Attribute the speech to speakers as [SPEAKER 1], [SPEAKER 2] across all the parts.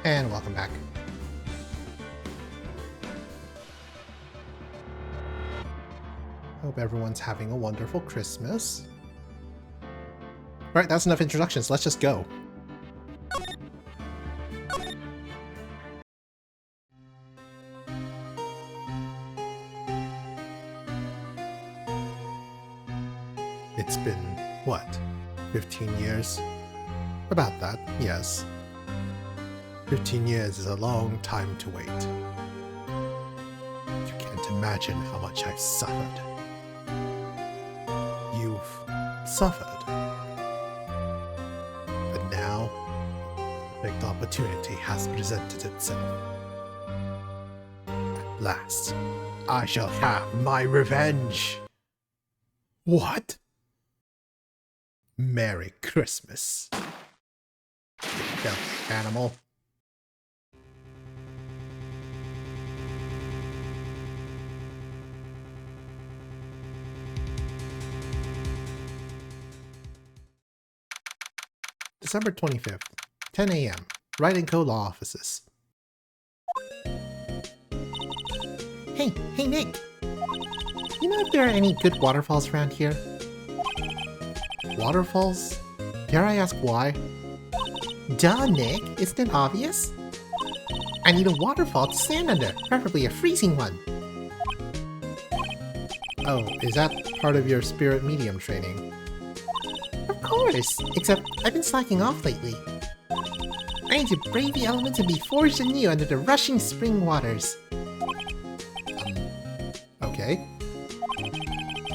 [SPEAKER 1] And welcome back. Hope everyone's having a wonderful Christmas. Alright, that's enough introductions. Let's just go. It's been, what, 15 years? About that, yes. 15 years is a long time to wait. You can't imagine how much I've suffered. You've suffered. But now, a perfect opportunity has presented itself. At last, I shall have my revenge! What? Merry Christmas, you filthy animal. December 25th, 10 a.m. Wright & Co. Law Offices. Hey Nick! You know if there are any good waterfalls around here? Waterfalls? Dare I ask why? Duh, Nick! Isn't it obvious? I need a waterfall to stand under, preferably a freezing one. Oh, is that part of your spirit medium training? Of course! Except I've been slacking off lately. I need to brave the elements and be forged anew under the rushing spring waters. Okay.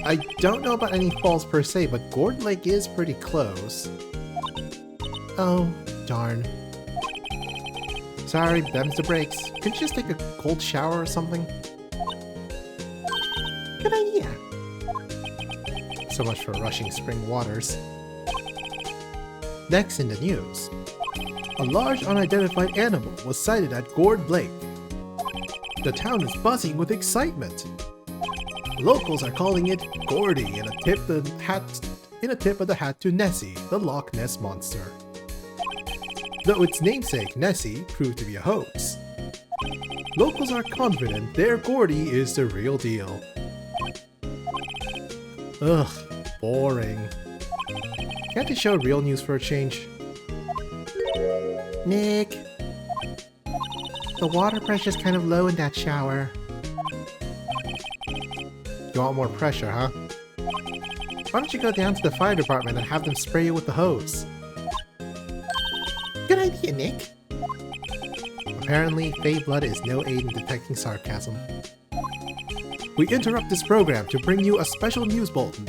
[SPEAKER 1] I don't know about any falls per se, but Gourd Lake is pretty close. Oh, darn. Sorry, them's the breaks. Could you just take a cold shower or something? Good idea. So much for rushing spring waters. Next in the news. A large unidentified animal was sighted at Gourd Lake. The town is buzzing with excitement. Locals are calling it Gordy in a tip of the hat to Nessie, the Loch Ness monster. Though its namesake, Nessie, proved to be a hoax. Locals are confident their Gordy is the real deal. Ugh, boring. Can't they show real news for a change? Nick! The water pressure's kind of low in that shower. You want more pressure, huh? Why don't you go down to the fire department and have them spray you with the hose? Good idea, Nick! Apparently, Fey blood is no aid in detecting sarcasm. We interrupt this program to bring you a special news bulletin.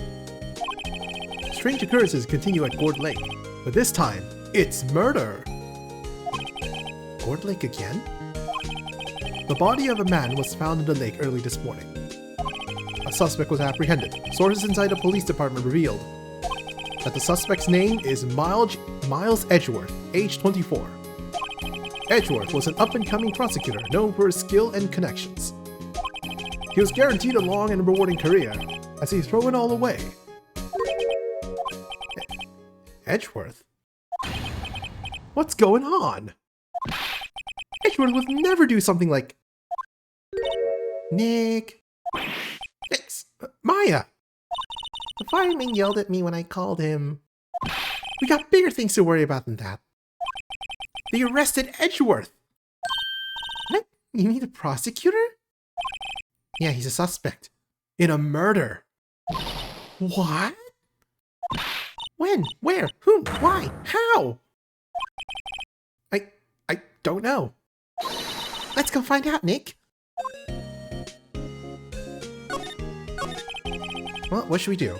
[SPEAKER 1] Strange occurrences continue at Gourd Lake, but this time, it's murder! Gourd Lake again? The body of a man was found in the lake early this morning. A suspect was apprehended. Sources inside the police department revealed that the suspect's name is Miles Edgeworth, age 24. Edgeworth was an up-and-coming prosecutor known for his skill and connections. He was guaranteed a long and rewarding career, as he threw it all away. Edgeworth? What's going on? Edgeworth would never do something like... Nick... Maya! The fireman yelled at me when I called him. We got bigger things to worry about than that. They arrested Edgeworth! What? You mean the prosecutor? Yeah, he's a suspect. In a murder. What? When? Where? Who? Why? How? I don't know. Let's go find out, Nick. Well, what should we do?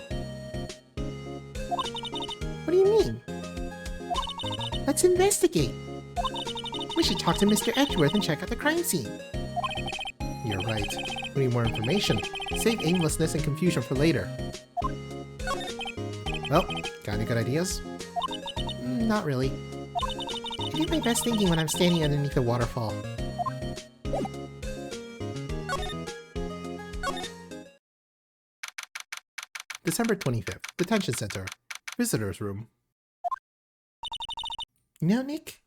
[SPEAKER 1] What do you mean? Let's investigate. We should talk to Mr. Edgeworth and check out the crime scene. You're right. We need more information. Save aimlessness and confusion for later. Well, got any good ideas? Not really. I do my best thinking when I'm standing underneath a waterfall. December 25th, Detention Center. Visitor's Room. You know, Nick?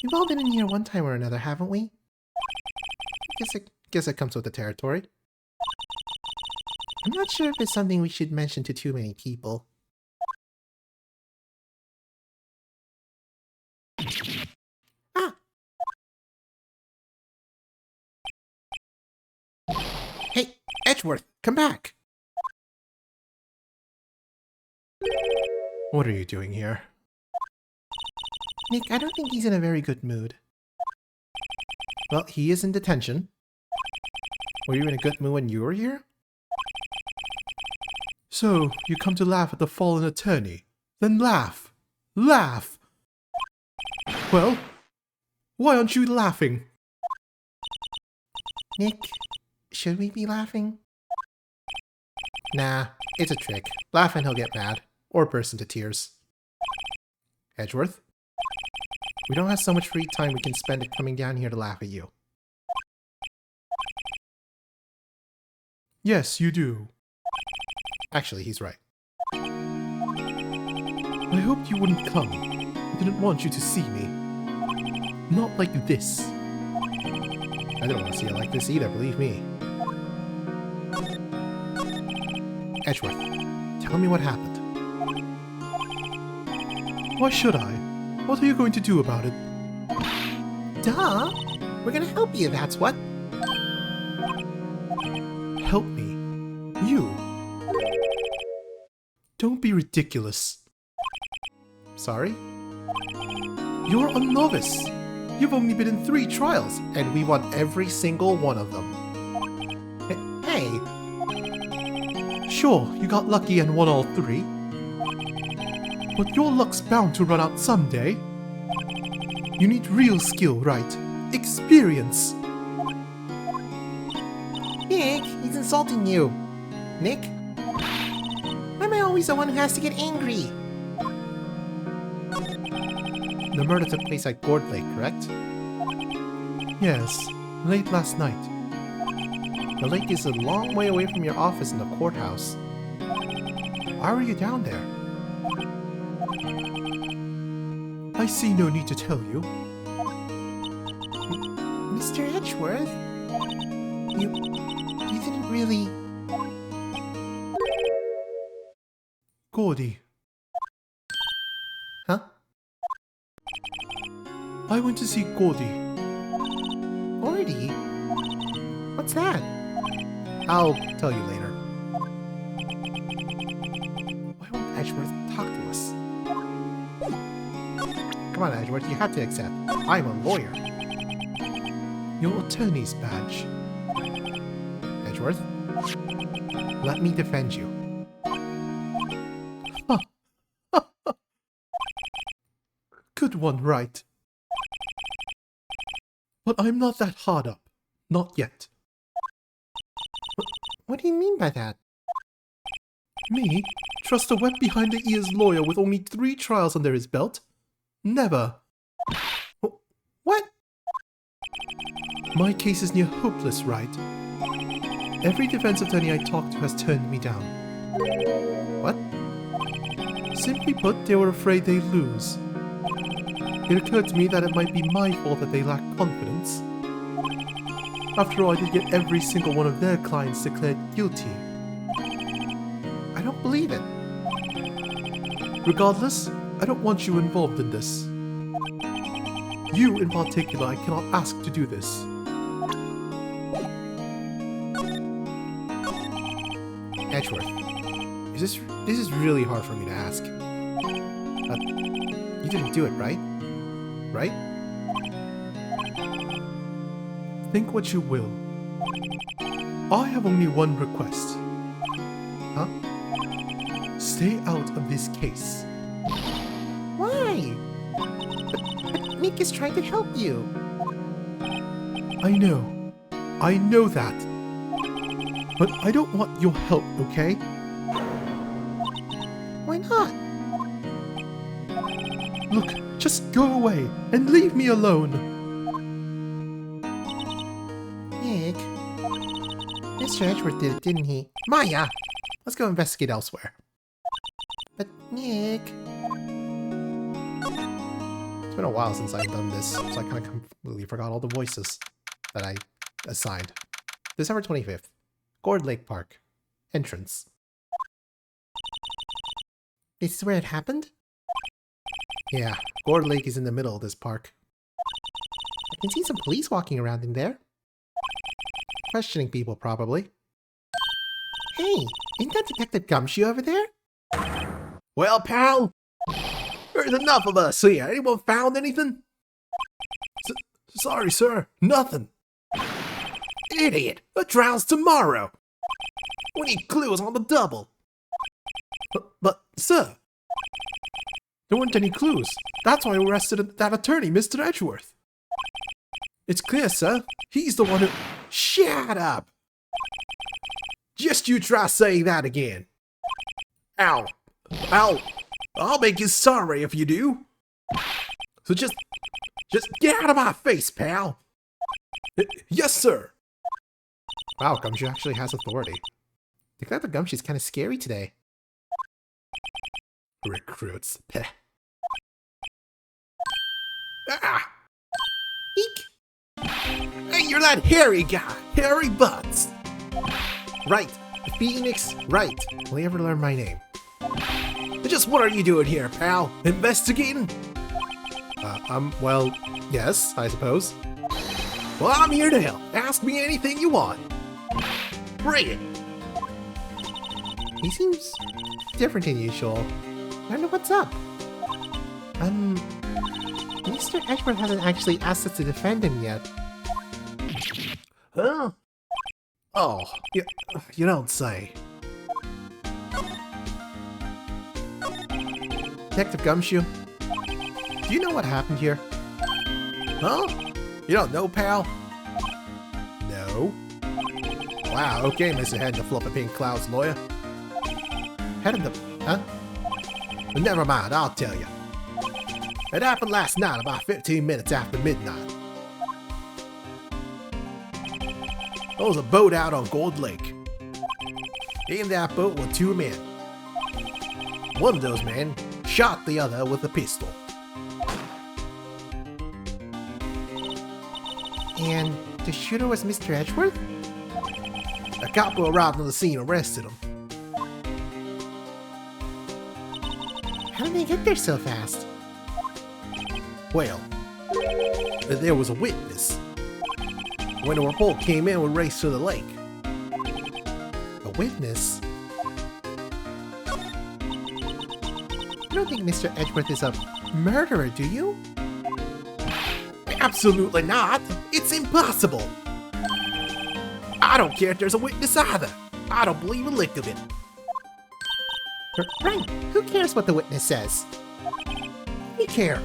[SPEAKER 1] We've all been in here one time or another, haven't we? Guess it comes with the territory. I'm not sure if it's something we should mention to too many people. Ah! Hey, Edgeworth, come back! What are you doing here? Nick, I don't think he's in a very good mood. Well, he is in detention. Were you in a good mood when you were here? So, you come to laugh at the fallen attorney. Then laugh! Laugh! Well, why aren't you laughing? Nick, should we be laughing? Nah, it's a trick. Laugh and he'll get mad. Or burst into tears. Edgeworth? We don't have so much free time we can spend it coming down here to laugh at you. Yes, you do. Actually, he's right. I hoped you wouldn't come. I didn't want you to see me. Not like this. I didn't want to see it like this either, believe me. Edgeworth, tell me what happened. Why should I? What are you going to do about it? Duh! We're gonna help you, that's what! Help me? You? Don't be ridiculous. Sorry? You're a novice! You've only been in 3 trials, and we won every single one of them. Hey! Sure, you got lucky and won all 3. But your luck's bound to run out someday. You need real skill, right? Experience! Nick, he's insulting you. Nick? Why am I always the one who has to get angry? The murder took place at Gourd Lake, correct? Yes, late last night. The lake is a long way away from your office in the courthouse. Why were you down there? I see no need to tell you. Mr. Edgeworth? You didn't really... Gordy. Huh? I went to see Gordy. Gordy? What's that? I'll tell you later. Why won't Edgeworth talk to us? Come on, Edgeworth, you have to accept. I'm a lawyer. Your attorney's badge. Edgeworth, let me defend you. Good one, Wright. But I'm not that hard up. Not yet. What do you mean by that? Me? Trust a wet-behind-the-ears lawyer with only 3 trials under his belt? Never. What? My case is near hopeless, Wright. Every defense attorney I talked to has turned me down. What? Simply put, they were afraid they'd lose. It occurred to me that it might be my fault that they lack confidence. After all, I did get every single one of their clients declared guilty. I don't believe it. Regardless, I don't want you involved in this. You, in particular, I cannot ask to do this. Edgeworth, this is really hard for me to ask. You didn't do it, right? Right? Think what you will. I have only one request. Huh? Stay out of this case. Why? But Nick is trying to help you. I know. I know that. But I don't want your help, okay? Why not? Look, just go away and leave me alone. Nick. Mr. Edgeworth did it, didn't he? Maya! Let's go investigate elsewhere. But Nick... been a while since I've done this, so I kind of completely forgot all the voices that I assigned. December 25th. Gourd Lake Park. Entrance. This is where it happened? Yeah, Gourd Lake is in the middle of this park. I can see some police walking around in there. Questioning people, probably. Hey, isn't that Detective Gumshoe over there?
[SPEAKER 2] Well, pal, there's enough of us here. Anyone found anything?
[SPEAKER 1] Sorry, sir. Nothing.
[SPEAKER 2] Idiot! A trial's tomorrow. We need clues on the double.
[SPEAKER 1] But, sir, there weren't any clues. That's why we arrested that attorney, Mr. Edgeworth. It's clear, sir. He's the one who...
[SPEAKER 2] Shut up! Just you try saying that again. Ow. I'll make you sorry if you do. So just get out of my face, pal.
[SPEAKER 1] Yes, sir. Wow, Gumshoe actually has authority. Detective Gumshoe's kind of scary today.
[SPEAKER 2] Recruits. Peh.
[SPEAKER 1] Ah!
[SPEAKER 2] Eek! Hey, you're that hairy guy, Hairy Butts.
[SPEAKER 1] Right. Phoenix Wright. Will you ever learn my name?
[SPEAKER 2] Just what are you doing here, pal? Investigating?
[SPEAKER 1] Well, yes, I suppose.
[SPEAKER 2] Well, I'm here to help. Ask me anything you want. Bring it.
[SPEAKER 1] He seems different than usual. I don't know what's up. Mr. Edgeworth hasn't actually asked us to defend him yet.
[SPEAKER 2] Huh? Oh, you don't say.
[SPEAKER 1] Detective Gumshoe, do you know what happened here?
[SPEAKER 2] Huh? You don't know, pal?
[SPEAKER 1] No.
[SPEAKER 2] Wow, okay, Mr. Head in the Fluffy Pink Cloud's lawyer.
[SPEAKER 1] Head in the... Huh?
[SPEAKER 2] Never mind, I'll tell you. It happened last night about 15 minutes after midnight. There was a boat out on Gold Lake. In that boat were two men. One of those men shot the other with a pistol.
[SPEAKER 1] And the shooter was Mr. Edgeworth?
[SPEAKER 2] A cop who arrived on the scene arrested him.
[SPEAKER 1] How did they get there so fast?
[SPEAKER 2] Well, there was a witness. When the report came in, we raced to the lake.
[SPEAKER 1] A witness? You don't think Mr. Edgeworth is a murderer, do you?
[SPEAKER 2] Absolutely not! It's impossible! I don't care if there's a witness either. I don't believe a lick of it.
[SPEAKER 1] Right, who cares what the witness says?
[SPEAKER 2] You care.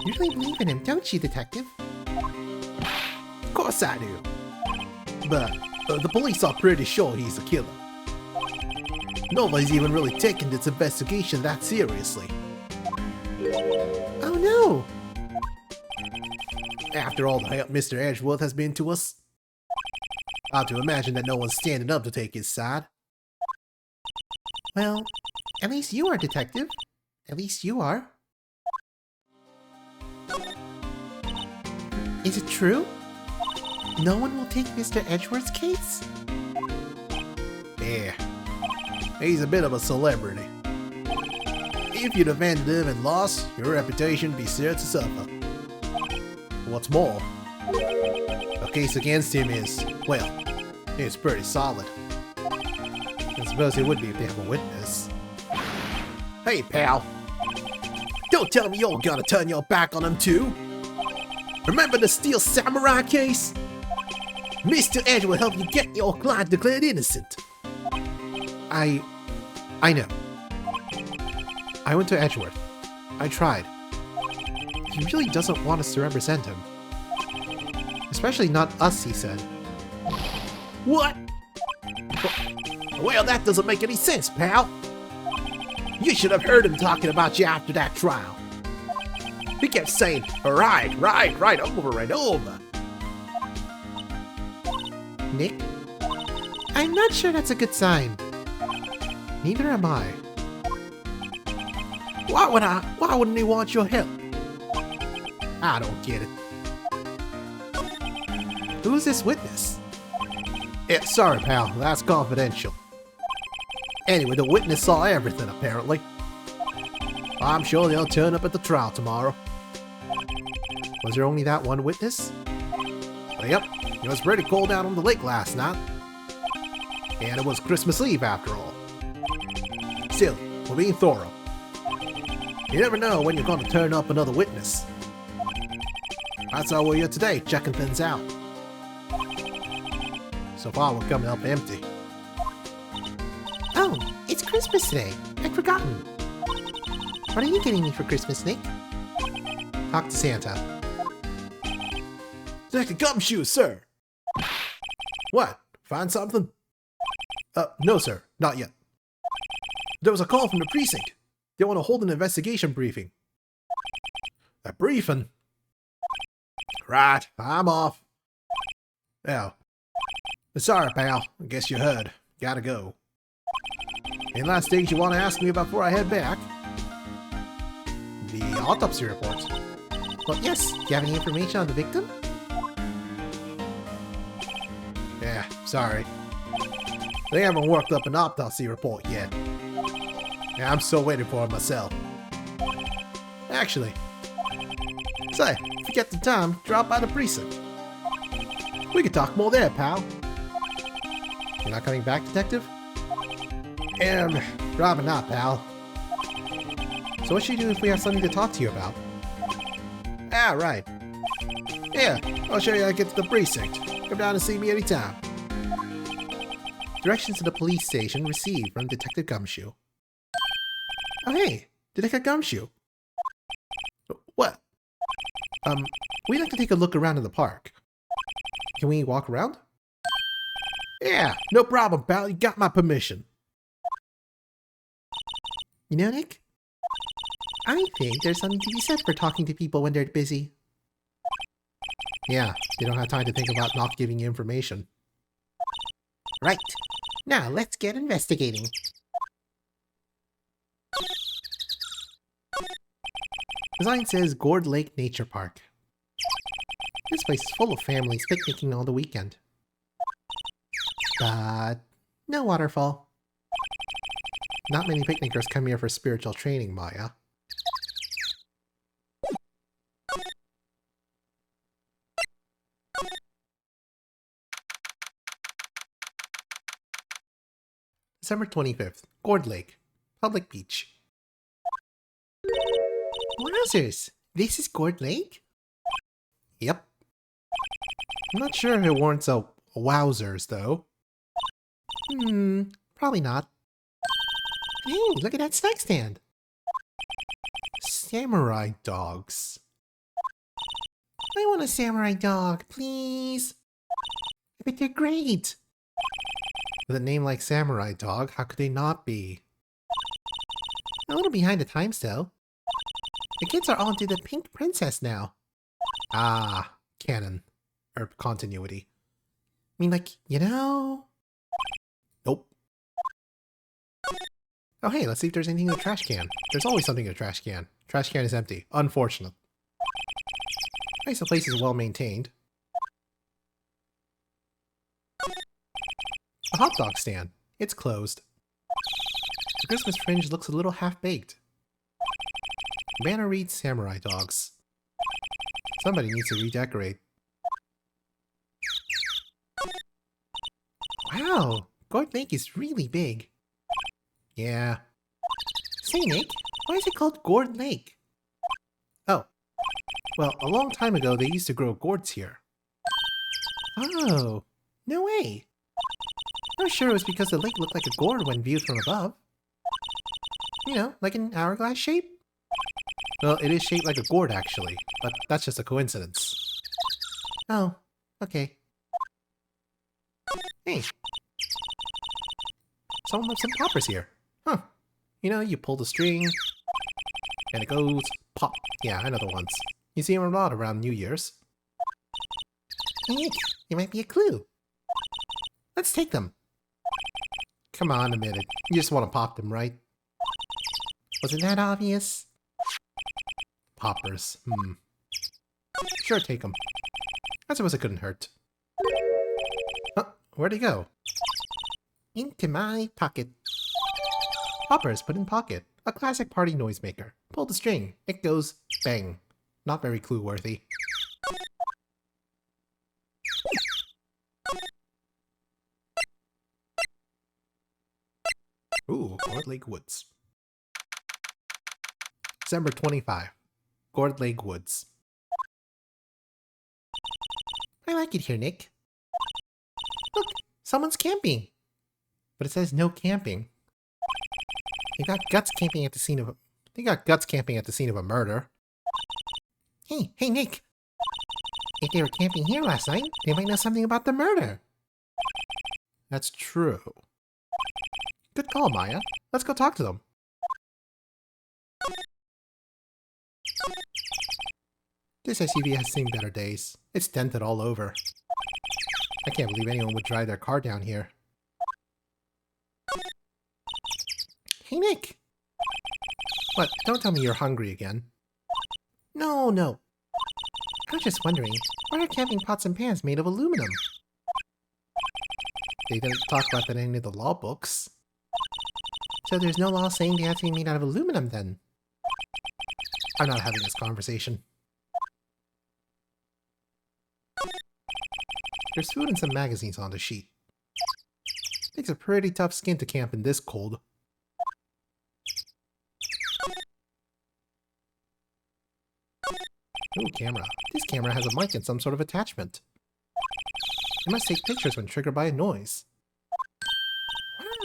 [SPEAKER 1] You really believe in him, don't you, Detective?
[SPEAKER 2] Of course I do. But the police are pretty sure he's a killer. Nobody's even really taking this investigation that seriously.
[SPEAKER 1] Oh no!
[SPEAKER 2] After all the help Mr. Edgeworth has been to us, I have to imagine that no one's standing up to take his side.
[SPEAKER 1] Well, at least you are, Detective. At least you are. Is it true? No one will take Mr. Edgeworth's case?
[SPEAKER 2] Yeah, he's a bit of a celebrity. If you defended him and lost, your reputation would be sure to suffer. What's more, the case against him is, well, it's pretty solid. I suppose it would be if they have a witness. Hey, pal. Don't tell me you're gonna turn your back on him too. Remember the Steel Samurai case? Mr. Edgeworth helped you get your client declared innocent.
[SPEAKER 1] I know. I went to Edgeworth. I tried. He really doesn't want us to represent him. Especially not us, he said.
[SPEAKER 2] What? Well, that doesn't make any sense, pal. You should have heard him talking about you after that trial. He kept saying, right over.
[SPEAKER 1] Nick? I'm not sure that's a good sign. Neither am I.
[SPEAKER 2] Why wouldn't he want your help? I don't get it.
[SPEAKER 1] Who's this witness?
[SPEAKER 2] Sorry, pal, that's confidential. Anyway, the witness saw everything, apparently. I'm sure they'll turn up at the trial tomorrow.
[SPEAKER 1] Was there only that one witness?
[SPEAKER 2] Well, yep, it was pretty cold out on the lake last night. And it was Christmas Eve after all. Still, we're being thorough. You never know when you're going to turn up another witness. That's how we're here today, checking things out. So far, we're coming up empty.
[SPEAKER 1] Oh, it's Christmas today. I'd forgotten. What are you getting me for Christmas, Snake? Talk to Santa.
[SPEAKER 2] Deck of gumshoes, sir! What? Find something? No, sir. Not yet. There was a call from the precinct. They want to hold an investigation briefing. A briefing? Right, I'm off. Oh. Sorry, pal. I guess you heard. Gotta go. Any last things you want to ask me about before I head back?
[SPEAKER 1] The autopsy report. Well, yes. Do you have any information on the victim?
[SPEAKER 2] Yeah, sorry. They haven't worked up an autopsy report yet. Yeah, I'm still waiting for it myself. Actually, say, if you get the time, drop by the precinct. We could talk more there, pal.
[SPEAKER 1] You're not coming back, Detective?
[SPEAKER 2] Probably not, pal.
[SPEAKER 1] So what should you do if we have something to talk to you about?
[SPEAKER 2] Ah, right. Yeah, I'll show you how to get to the precinct. Come down and see me anytime.
[SPEAKER 1] Directions to the police station received from Detective Gumshoe. Oh hey, Detective Gumshoe.
[SPEAKER 2] What?
[SPEAKER 1] We'd like to take a look around in the park. Can we walk around?
[SPEAKER 2] Yeah, no problem, pal. You got my permission.
[SPEAKER 1] You know, Nick? I think there's something to be said for talking to people when they're busy.
[SPEAKER 2] Yeah, they don't have time to think about not giving you information.
[SPEAKER 1] Right. Now let's get investigating. The sign says Gourd Lake Nature Park. This place is full of families picnicking all the weekend. But no waterfall. Not many picnickers come here for spiritual training, Maya. December 25th, Gourd Lake, Public Beach. Wowzers! This is Gourd Lake?
[SPEAKER 2] Yep. I'm not sure if it warrants a wowzers, though.
[SPEAKER 1] Probably not. Hey, look at that snack stand!
[SPEAKER 2] Samurai dogs.
[SPEAKER 1] I want a samurai dog, please! I bet they're great!
[SPEAKER 2] With a name like Samurai Dog, how could they not be?
[SPEAKER 1] A little behind the times, though. The kids are all into the Pink Princess now.
[SPEAKER 2] Ah, canon. Or continuity.
[SPEAKER 1] I mean, like, you know...
[SPEAKER 2] Nope.
[SPEAKER 1] Oh hey, let's see if there's anything in the trash can.
[SPEAKER 2] There's always something in the trash can. Trash can is empty. Unfortunate.
[SPEAKER 1] Nice, the place is well maintained.
[SPEAKER 2] A hot dog stand. It's closed.
[SPEAKER 1] The Christmas fringe looks a little half-baked.
[SPEAKER 2] The banner reads Samurai Dogs. Somebody needs to redecorate.
[SPEAKER 1] Wow, Gourd Lake is really big.
[SPEAKER 2] Yeah.
[SPEAKER 1] Say, Nick, why is it called Gourd Lake?
[SPEAKER 2] Oh. Well, a long time ago they used to grow gourds here.
[SPEAKER 1] Oh, no way. I was sure it was because the lake looked like a gourd when viewed from above. You know, like an hourglass shape?
[SPEAKER 2] Well, it is shaped like a gourd actually, but that's just a coincidence.
[SPEAKER 1] Oh, okay.
[SPEAKER 2] Hey. Someone left some poppers here. Huh. You know, you pull the string, and it goes pop. Yeah, I know the ones. You see them a lot around New Year's.
[SPEAKER 1] Nick, it might be a clue.
[SPEAKER 2] Let's take them. Come on, admit it. You just want to pop them, right?
[SPEAKER 1] Was it that obvious? Poppers. Sure, take them. I suppose it couldn't hurt. Huh, where'd he go? Into my pocket. Poppers put in pocket. A classic party noisemaker. Pull the string. It goes bang. Not very clue-worthy. Ooh, Gourd Lake Woods. December 25. Gourd Lake Woods. I like it here, Nick. Look, someone's camping. But it says no camping. They got guts camping at the scene of a murder. Hey, Nick. If they were camping here last night, they might know something about the murder. That's true. Good call, Maya. Let's go talk to them. This SUV has seen better days. It's dented all over. I can't believe anyone would drive their car down here. Hey, Nick! What? Don't tell me you're hungry again. No. I was just wondering, why are camping pots and pans made of aluminum? They didn't talk about that in any of the law books. So there's no law saying they have to be made out of aluminum, then? I'm not having this conversation. There's food and some magazines on the sheet. Takes a pretty tough skin to camp in this cold. Ooh, camera. This camera has a mic and some sort of attachment. It must take pictures when triggered by a noise.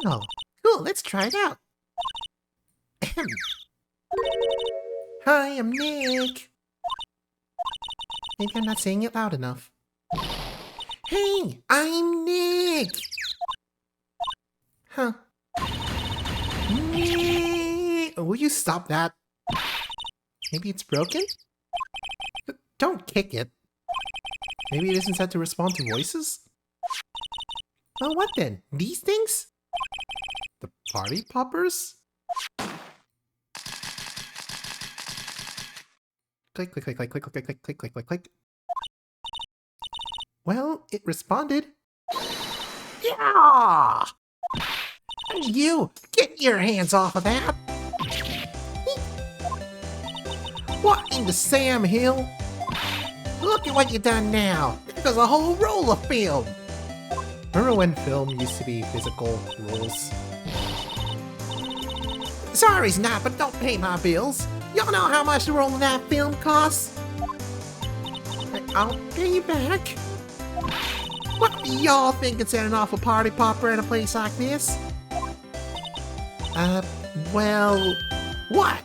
[SPEAKER 1] Wow, cool, let's try it out. Hi, I'm Nick. Maybe I'm not saying it loud enough. Hey, I'm Nick! Huh. Nick! Will you stop that? Maybe it's broken? Don't kick it. Maybe it isn't set to respond to voices? Oh, what then? These things? The party poppers? Click, click, click, click, click, click, click, click, click, click, click. Well, it responded. Yeah! You, get your hands off of that! What in the Sam Hill? Look at what you done now! There's a whole roll of film! Remember when film used to be physical rolls? Sorry's not, but don't pay my bills! Y'all know how much the roll of that film costs? I'll pay you back. What do y'all think of setting off a party popper at a place like this? Well, what?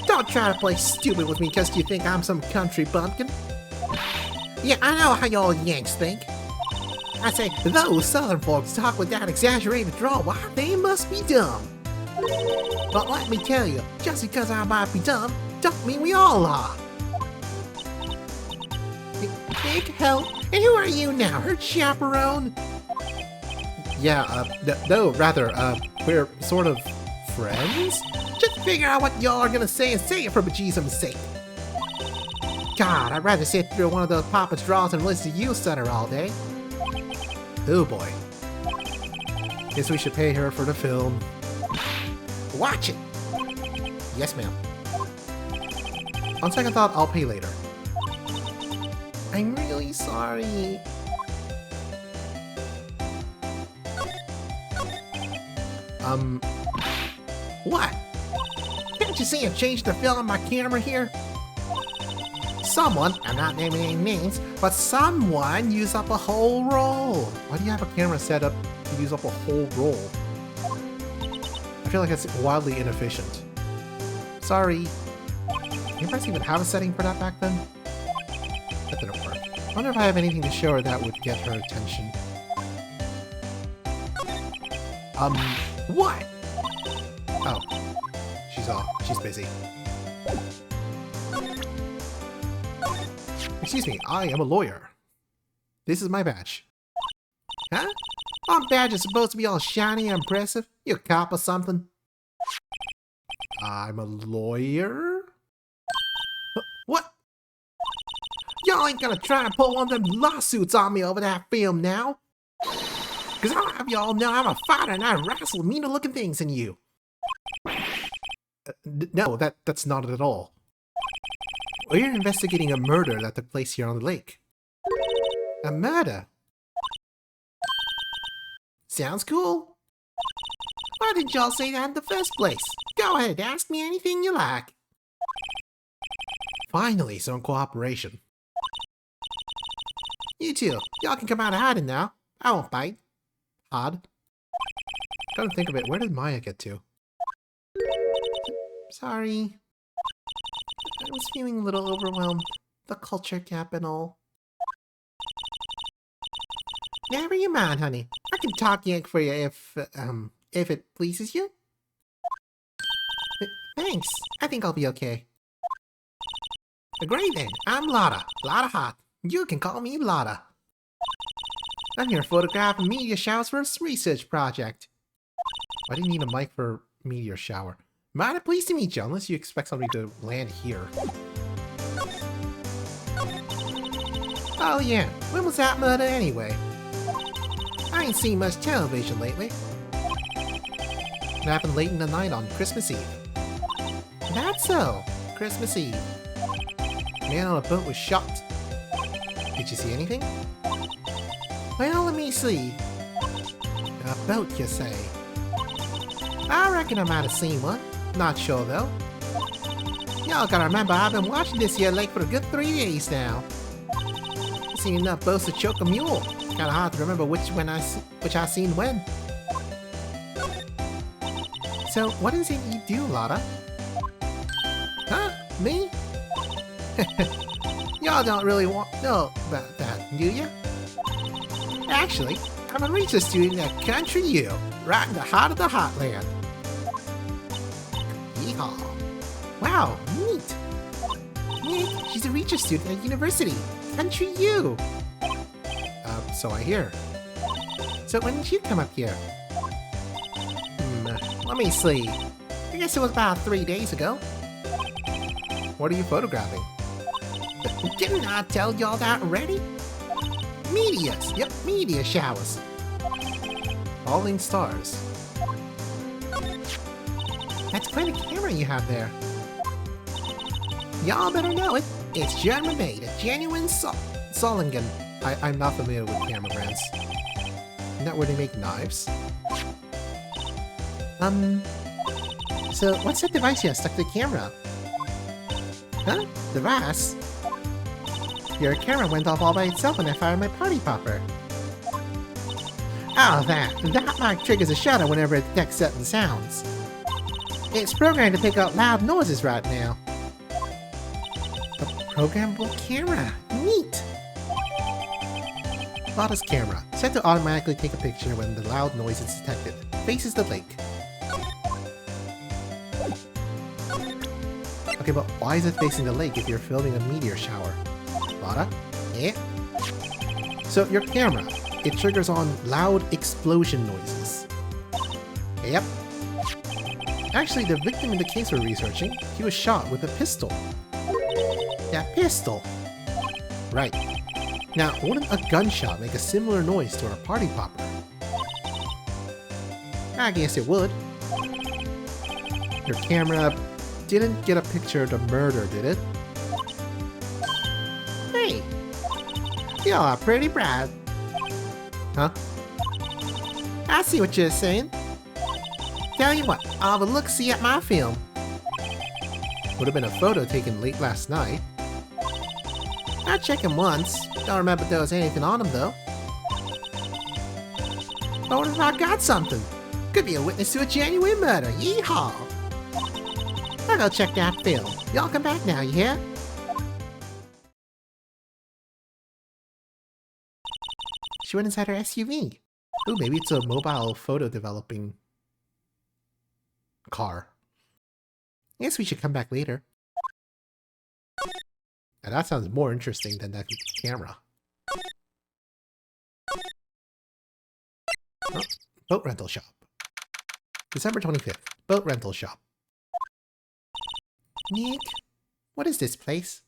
[SPEAKER 1] Don't try to play stupid with me because you think I'm some country bumpkin. Yeah, I know how y'all Yanks think. I say, those Southern folks talk with that exaggerated drawl, why, they must be dumb. But let me tell you, just because I might be dumb, don't mean we all are. Big help. And who are you now, her chaperone? Yeah, no, rather, we're sort of friends? Just figure out what y'all are gonna say and say it for bejesus's sake. God, I'd rather sit through one of those Papa's draws and listen to you stutter all day. Oh boy. Guess we should pay her for the film. Watch it! Yes, ma'am. On second thought, I'll pay later. I'm really sorry. What? Can't you see I changed the film on my camera here? Someone, I'm not naming any names, but someone used up a whole roll. Why do you have a camera set up to use up a whole roll? I feel like that's wildly inefficient. Sorry. Did you guys even have a setting for that back then? That didn't work. I wonder if I have anything to show her that would get her attention. What? Oh. She's off. She's busy. Excuse me, I am a lawyer. This is my badge. Huh? My badge is supposed to be all shiny and impressive? You a cop or something? I'm a lawyer?
[SPEAKER 2] What? Y'all ain't gonna try and pull one of them lawsuits on me over that film now? Cause I'll have y'all know I'm a fighter and I wrestle meaner looking things than you.
[SPEAKER 1] No, that's not it at all. We're investigating a murder that took place here on the lake.
[SPEAKER 2] A murder? Sounds cool. Why didn't y'all say that in the first place? Go ahead, ask me anything you like.
[SPEAKER 1] Finally, some cooperation.
[SPEAKER 2] You two, y'all can come out of hiding now. I won't bite.
[SPEAKER 1] Odd. Gotta think of it, where did Maya get to?
[SPEAKER 2] Sorry. I was feeling a little overwhelmed. The culture gap and all. Never you mind, honey. I can talk yank for you if it pleases you. Thanks. I think I'll be okay. Great then. I'm Lotta. Lotta Hot. You can call me Lotta. I'm here photographing meteor showers for a research project.
[SPEAKER 1] Why do you need a mic for meteor shower?
[SPEAKER 2] Mighty pleased to meet you,
[SPEAKER 1] Unless you expect somebody to land here.
[SPEAKER 2] Oh yeah, when was that murder anyway? I ain't seen much television lately.
[SPEAKER 1] It happened late in the night on Christmas Eve.
[SPEAKER 2] That's so. Christmas Eve.
[SPEAKER 1] Man on a boat was shot. Did you see anything?
[SPEAKER 2] Well, let me see. A boat, you say? I reckon I might have seen one. Not sure though. Y'all gotta remember, I've been watching this here lake for a good 3 days now. I've seen enough boats to choke a mule. Kinda hard to remember which I seen when.
[SPEAKER 1] So, what is it you do, Lotta?
[SPEAKER 2] Huh? Me? Y'all don't really want to know about that, do you? Actually, I'm a research student at Country U, right in the heart of the Heartland. Yeehaw. Wow, neat. Nick, she's a research student at university. Country U.
[SPEAKER 1] So I hear.
[SPEAKER 2] So when did you come up here? Let me see. I guess it was about 3 days ago.
[SPEAKER 1] What are you photographing?
[SPEAKER 2] Didn't I tell y'all that already? Meteors. Yep, meteor showers.
[SPEAKER 1] Falling stars.
[SPEAKER 2] That's quite a camera you have there. Y'all better know it. It's German made, a genuine Solingen.
[SPEAKER 1] I'm not familiar with camera brands. Isn't that where they make knives?
[SPEAKER 2] So what's that device you have stuck to the camera? Huh? Device? Your camera went off all by itself when I fired my party popper. Oh, that mark triggers a shutter whenever it detects certain sounds. It's programmed to pick up loud noises right now. A programmable camera. Neat!
[SPEAKER 1] Lotta's camera, set to automatically take a picture when the loud noise is detected, faces the lake. Okay, but why is it facing the lake if you're filming a meteor shower? Lotta?
[SPEAKER 2] Yeah?
[SPEAKER 1] So your camera, it triggers on loud explosion noises.
[SPEAKER 2] Yep.
[SPEAKER 1] Actually, the victim in the case we're researching, he was shot with a pistol.
[SPEAKER 2] That pistol?
[SPEAKER 1] Right. Now, wouldn't a gunshot make a similar noise to our party popper?
[SPEAKER 2] I guess it would.
[SPEAKER 1] Your camera didn't get a picture of the murder, did it?
[SPEAKER 2] Hey! You're pretty bright.
[SPEAKER 1] Huh?
[SPEAKER 2] I see what you're saying. Tell you what, I'll have a look-see at my film.
[SPEAKER 1] Would have been a photo taken late last night.
[SPEAKER 2] I checked him once. Don't remember if there was anything on him, though. But what if I got something? Could be a witness to a genuine murder. Yeehaw! I'll go check that film. Y'all come back now, you hear?
[SPEAKER 1] She went inside her SUV. Ooh, maybe it's a mobile photo developing car. I guess we should come back later. Now that sounds more interesting than that camera. Oh, boat rental shop. December 25th. Boat rental shop. Nick, what is this place?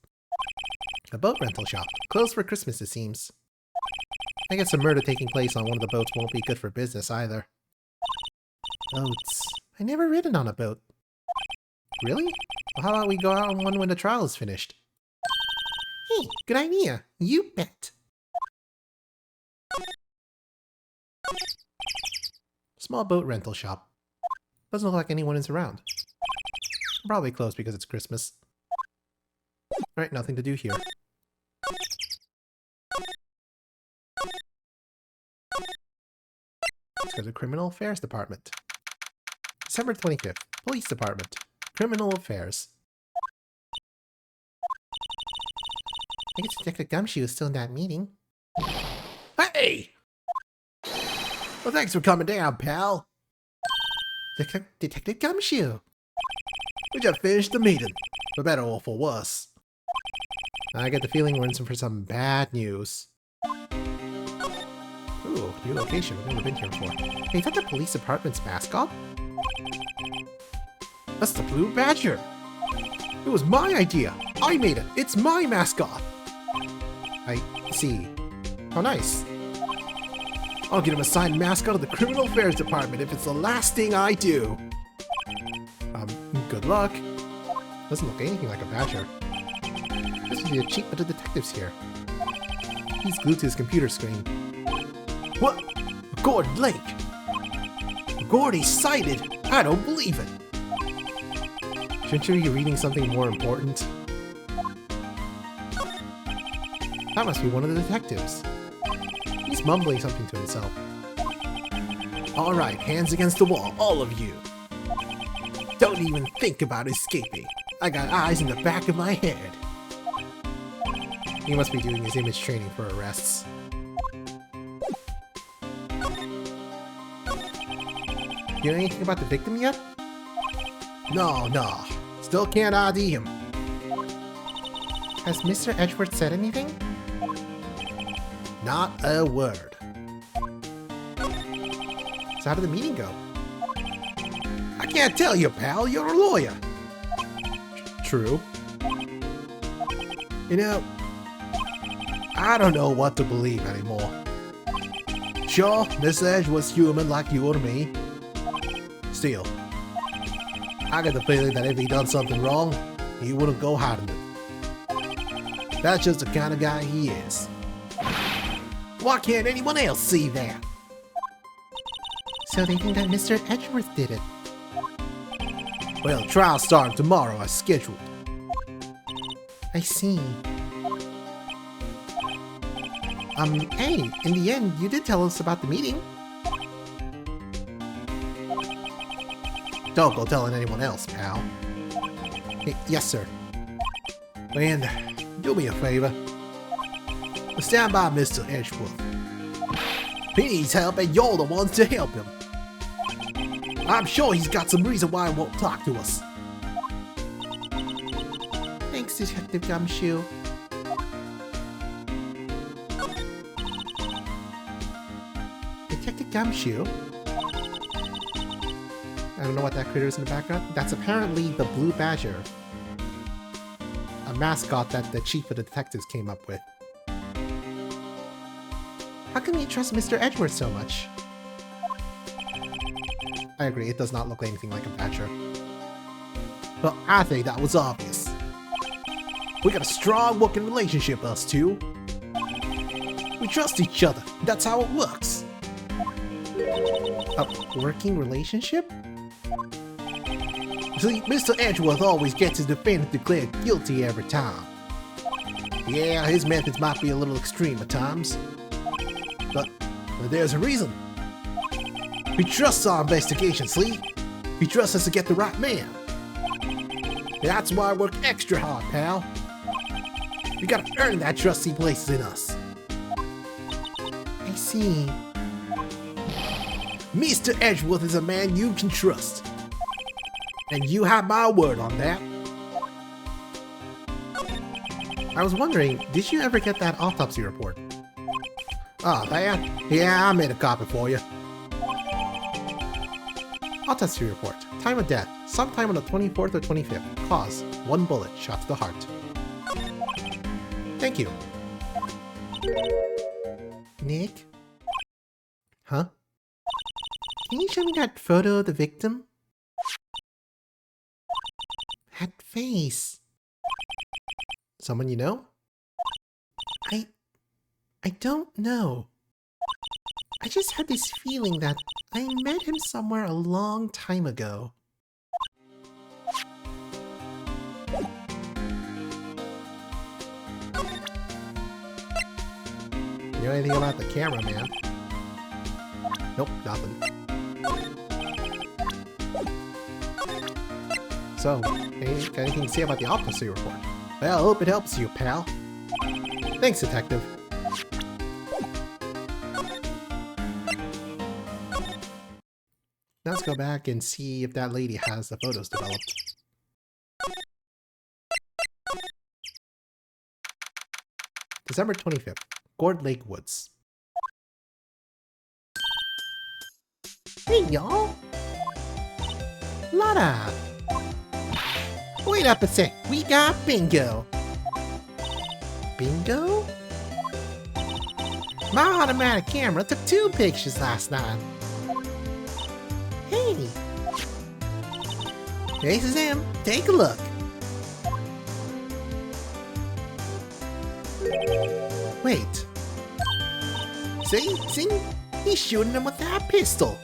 [SPEAKER 1] A boat rental shop. Closed for Christmas, it seems. I guess a murder taking place on one of the boats won't be good for business either. Boats. I never ridden on a boat. Really? Well, how about we go out on one when the trial is finished? Hey, good idea. You bet. Small boat rental shop. Doesn't look like anyone is around. Probably closed because it's Christmas. Alright, nothing to do here. Let's go to Criminal Affairs Department. December 25th. Police Department. Criminal Affairs. I guess Detective Gumshoe is still in that meeting.
[SPEAKER 2] Hey! Well, thanks for coming down, pal.
[SPEAKER 1] Detective Gumshoe!
[SPEAKER 2] We just finished the meeting, for better or for worse.
[SPEAKER 1] I get the feeling we're in for some bad news. Ooh, new location. We've never been here before. Hey, is that the police department's mascot?
[SPEAKER 2] That's the Blue Badger. It was my idea. I made it. It's my mascot.
[SPEAKER 1] I see. How nice.
[SPEAKER 2] I'll get him assigned mascot of the Criminal Affairs Department if it's the last thing I do.
[SPEAKER 1] Good luck. Doesn't look anything like a badger. This would be a cheat of the detectives here. He's glued to his computer screen.
[SPEAKER 2] What? Gord Lake? Gordy's sighted? I don't believe it.
[SPEAKER 1] Shouldn't you be reading something more important? That must be one of the detectives. He's mumbling something to himself.
[SPEAKER 2] Alright, hands against the wall, all of you. Don't even think about escaping. I got eyes in the back of my head.
[SPEAKER 1] He must be doing his image training for arrests. You know anything about the victim yet?
[SPEAKER 2] No. Still can't ID him.
[SPEAKER 1] Has Mr. Edgeworth said anything?
[SPEAKER 2] Not a word.
[SPEAKER 1] So how did the meeting go?
[SPEAKER 2] I can't tell you, pal. You're a lawyer.
[SPEAKER 1] True.
[SPEAKER 2] You know, I don't know what to believe anymore. Sure, Mr. Edge was human like you or me. Still, I get the feeling that if he done something wrong, he wouldn't go hiding it. That's just the kind of guy he is. Why can't anyone else see that?
[SPEAKER 1] So they think that Mr. Edgeworth did it.
[SPEAKER 2] Well, trial starting tomorrow as scheduled.
[SPEAKER 1] I see. Hey, in the end, you did tell us about the meeting.
[SPEAKER 2] Don't go telling anyone else, pal.
[SPEAKER 1] Yes, sir.
[SPEAKER 2] And do me a favor. Stand by Mr. Edgeworth. He needs help and you're the ones to help him. I'm sure he's got some reason why he won't talk to us.
[SPEAKER 1] Thanks, Detective Gumshoe. Detective Gumshoe? I don't know what that critter is in the background. That's apparently the Blue Badger. A mascot that the chief of the detectives came up with. How can we trust Mr. Edgeworth so much? I agree, it does not look anything like a badger.
[SPEAKER 2] Well, I think that was obvious. We got a strong working relationship, us two. We trust each other. That's how it works.
[SPEAKER 1] A working relationship?
[SPEAKER 2] See, Mr. Edgeworth always gets his defendant declared guilty every time. Yeah, his methods might be a little extreme at times. But there's a reason. He trusts our investigation, see? He trusts us to get the right man. That's why I work extra hard, pal. We gotta earn that trust he places in us.
[SPEAKER 1] I see.
[SPEAKER 2] Mr. Edgeworth is a man you can trust. And you have my word on that.
[SPEAKER 1] I was wondering, did you ever get that autopsy report?
[SPEAKER 2] Oh, that? Yeah, I made a copy for you.
[SPEAKER 1] Autopsy report. Time of death, sometime on the 24th or 25th. Cause, 1 bullet shot to the heart. Thank you. Nick? Huh? Can you show me that photo of the victim? That face. Someone you know? I don't know. I just had this feeling that I met him somewhere a long time ago. You know anything about the camera, man? Nope, nothing. So, anything to say about the autopsy report? Well, I hope it helps you, pal. Thanks, detective. Now let's go back and see if that lady has the photos developed. December 25th, Gourd Lake Woods. Hey, y'all! Lotta! Wait up a sec, we got bingo! Bingo? My automatic camera took 2 pictures last night. Hey! This is him. Take a look. Wait. See? He's shooting him with that pistol.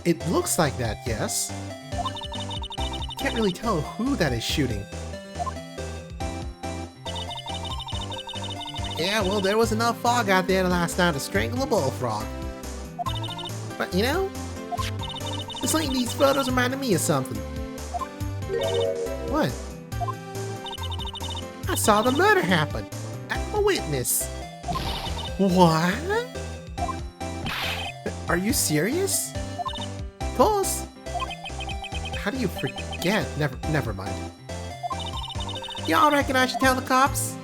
[SPEAKER 1] It looks like that, yes. Can't really tell who that is shooting. Yeah, well, there was enough fog out there last night to strangle a bullfrog. But you know, this like these photos reminded me of something. What? I saw the murder happen. I'm a witness. What? Are you serious? Of course. How do you forget? Never mind. Y'all reckon I should tell the cops?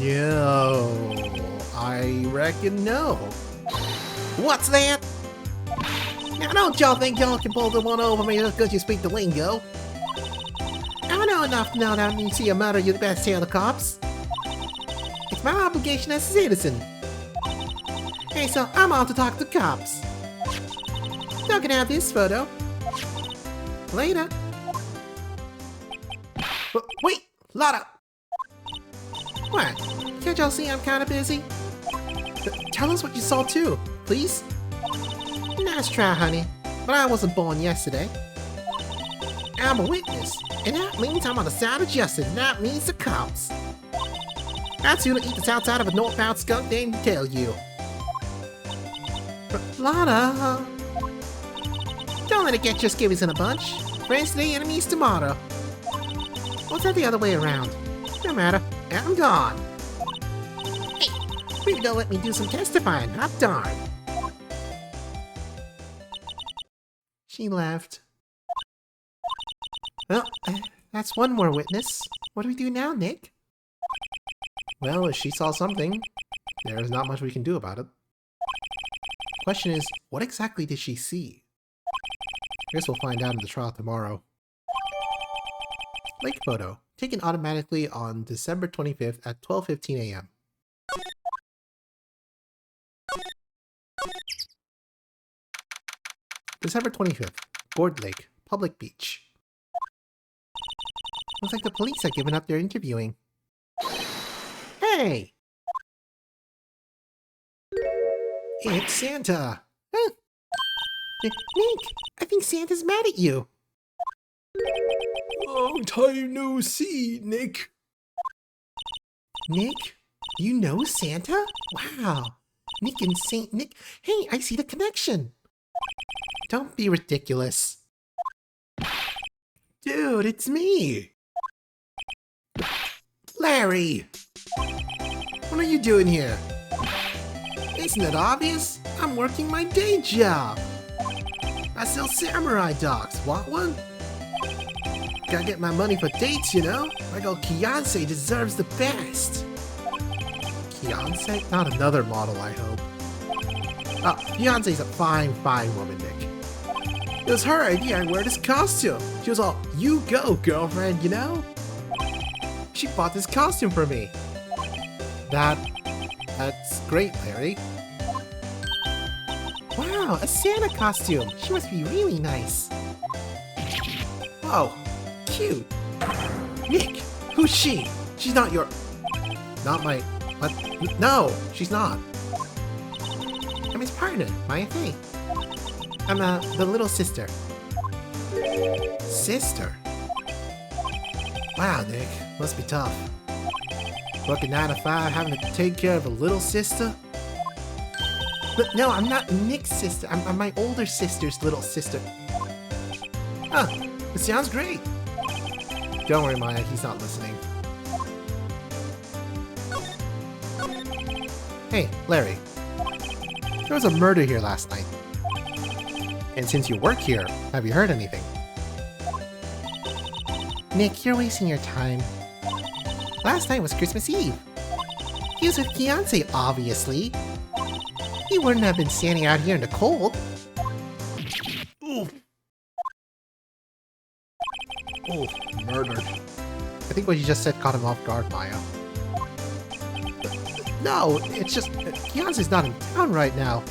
[SPEAKER 1] No, I reckon no. What's that? Now don't y'all think y'all can pull the one over me just because you speak the lingo. I know enough to know that when you see a murder, you best tell the cops. It's my obligation as a citizen. Hey, so I'm on to talk to cops. Y'all can have this photo. Later. Wait, Lotta! What? Can't y'all see I'm kinda busy? Tell us what you saw too, please? Nice try, honey, but I wasn't born yesterday. I'm a witness, and that means I'm on the side of justice, and that means the cops. I'd sooner eat the outside of a northbound skunk than tell you. But Lotta... Don't let it get your skivvies in a bunch. Friends today, enemies tomorrow. What's that the other way around? No matter. I'm gone. Hey, maybe they'll let me do some testifying, hot darn. She left. Well, that's one more witness. What do we do now, Nick? Well, if she saw something, there's not much we can do about it. Question is, what exactly did she see? Guess we'll find out in the trial tomorrow. Lake photo, taken automatically on December 25th at 12:15 a.m. December 25th, Gourd Lake, public beach. Looks like the police are giving up their interviewing. Hey! It's Santa! Huh? Nick, I think Santa's mad at you.
[SPEAKER 2] Long time no see, Nick.
[SPEAKER 1] Nick? You know Santa? Wow. Nick and Saint Nick. Hey, I see the connection. Don't be ridiculous.
[SPEAKER 2] Dude, it's me.
[SPEAKER 1] Larry!
[SPEAKER 2] What are you doing here? Isn't it obvious? I'm working my day job. I sell samurai dogs. Want one? Gotta get my money for dates, you know? My girl Beyonce deserves the best.
[SPEAKER 1] Fiance? Not another model, I hope. Fiance's a fine, fine woman, Nick. It was her idea I wear this costume. She was all, you go, girlfriend, you know? She bought this costume for me. That's great, Larry. Wow, a Santa costume. She must be really nice. Whoa, cute. Nick, who's she? She's not your... Not my... What? No, she's not. I'm his partner, Maya Fey. I'm the little sister. Sister? Wow, Nick, must be tough. Working 9 to 5, having to take care of a little sister? But no, I'm not Nick's sister. I'm my older sister's little sister. Huh, it sounds great. Don't worry, Maya, he's not listening. Hey, Larry. There was a murder here last night. And since you work here, have you heard anything? Nick, you're wasting your time. Last night was Christmas Eve. He was with Fiance, obviously. He wouldn't have been standing out here in the cold. Oof. Oof, murdered. I think what you just said caught him off guard, Maya. No, it's just... Fiance's not in town right now.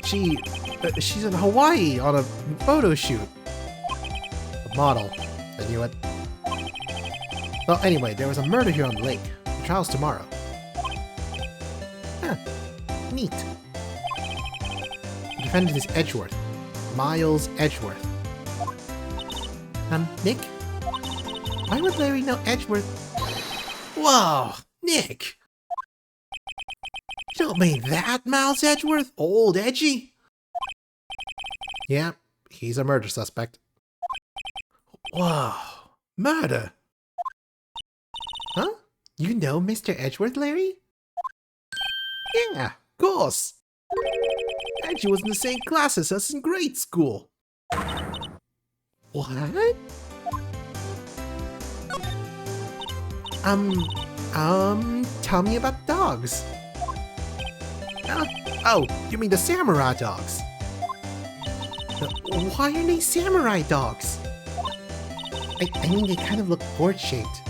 [SPEAKER 1] She's in Hawaii on a photo shoot. A model. I knew it. Well, anyway, there was a murder here on the lake. The trial's tomorrow. Huh. Neat. The defendant is Edgeworth. Miles Edgeworth. Nick? Why would Larry know Edgeworth? Whoa! Nick! You don't mean that, Miles Edgeworth? Old Edgy? Yeah, he's a murder suspect. Whoa! Murder? Huh? You know Mr. Edgeworth, Larry? Yeah, of course. Edgy was in the same class as us in grade school. What? Tell me about dogs. Oh, you mean the samurai dogs? Why are they samurai dogs? I mean, they kind of look gourd-shaped.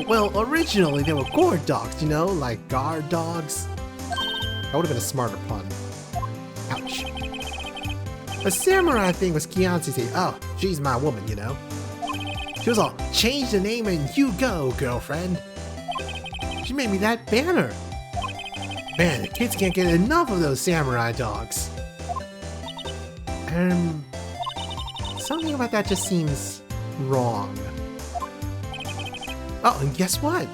[SPEAKER 1] Well, originally they were gourd dogs, you know, like guard dogs. That would have been a smarter pun. Ouch. The samurai thing was Fiance saying, oh, she's my woman, you know. She was all, change the name and you go, girlfriend. She made me that banner. Man, the kids can't get enough of those samurai dogs. Something about that just seems wrong. Oh, and guess what?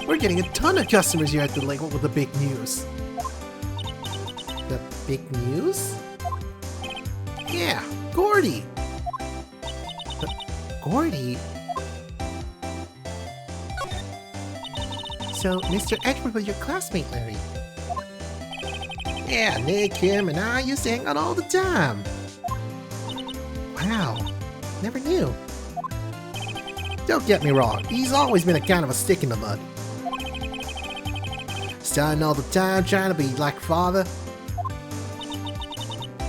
[SPEAKER 1] We're getting a ton of customers here at the lake with the big news. The big news? Yeah, Gordy. Gordy? So, Mr. Edgeworth was your classmate, Larry? Yeah, Nick, him, and I used to hang out all the time. Wow, never knew. Don't get me wrong, he's always been a kind of a stick in the mud. Studying all the time, trying to be like father.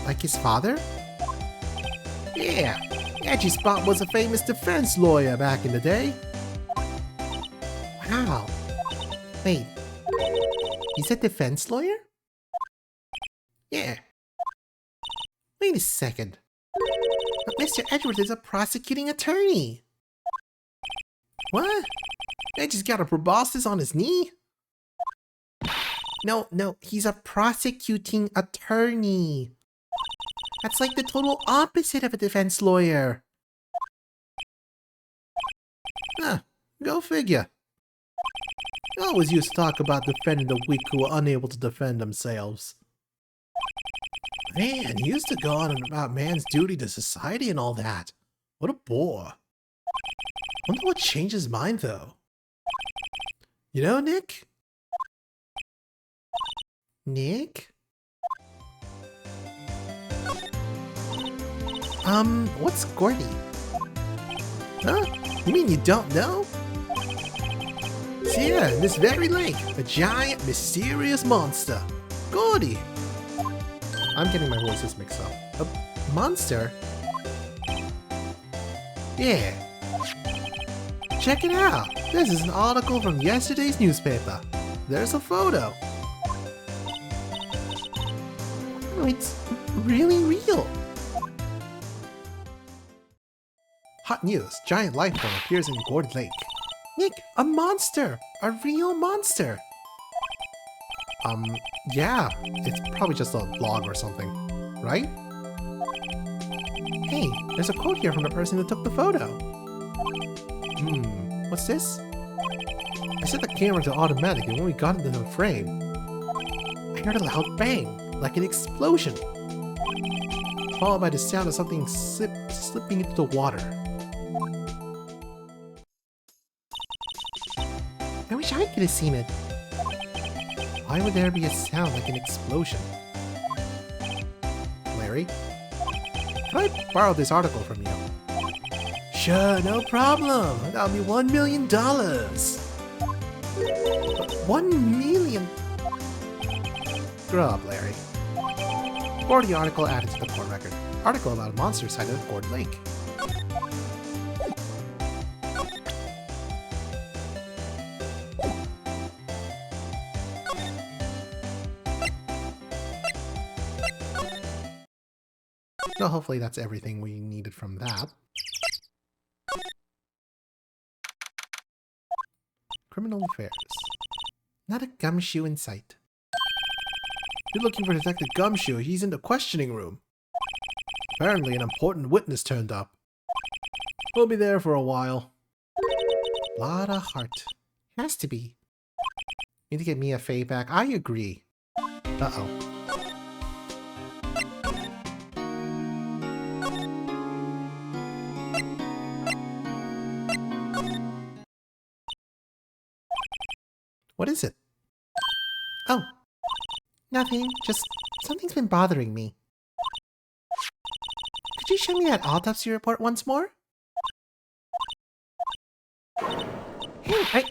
[SPEAKER 1] Like his father? Yeah, Edgy Spot was a famous defense lawyer back in the day. Wow. Wait, he's a defense lawyer? Yeah. Wait a second. But Mr. Edgeworth is a prosecuting attorney. What? Edgy's got a proboscis on his knee? No, he's a prosecuting attorney. That's like the total opposite of a defense lawyer. Huh, go figure. I always used to talk about defending the weak who were unable to defend themselves. Man, he used to go on about man's duty to society and all that. What a bore. Wonder what changed his mind, though. You know, Nick? Nick? What's Gordy? Huh? You mean you don't know?
[SPEAKER 2] here, in this very lake, a giant, mysterious monster. Gordy!
[SPEAKER 1] I'm getting my voices mixed up.
[SPEAKER 2] A monster? Yeah. Check it out. This is an article from yesterday's newspaper. There's a photo. Oh, it's really real.
[SPEAKER 1] Hot news. Giant life form appears in Gourd Lake.
[SPEAKER 2] Nick, a monster! A real monster!
[SPEAKER 1] Yeah. It's probably just a blog or something. Right?
[SPEAKER 2] Hey, there's a quote here from the person who took the photo.
[SPEAKER 1] What's this? I set the camera to automatic and when we got into the frame,
[SPEAKER 2] I heard a loud bang, like an explosion,
[SPEAKER 1] followed by the sound of something slipping into the water.
[SPEAKER 2] I wish I could have seen it.
[SPEAKER 1] Why would there be a sound like an explosion? Larry? Can I borrow this article from you?
[SPEAKER 2] Sure, no problem. That'll be $1 million. 1 million?
[SPEAKER 1] Grow up, Larry. Gordy article added to the court record. Article about a monster sighted at Gourd Lake. No, hopefully that's everything we needed from that. Criminal affairs.
[SPEAKER 2] Not a gumshoe in sight. You're looking for Detective Gumshoe. He's in the questioning room.
[SPEAKER 1] Apparently an important witness turned up. We'll be there for a while.
[SPEAKER 2] Lot of heart. Has to be.
[SPEAKER 1] Need to get Mia Fey back. I agree. Uh-oh. What is it?
[SPEAKER 2] Oh, nothing. Just something's been bothering me. Could you show me that autopsy report once more? Hey,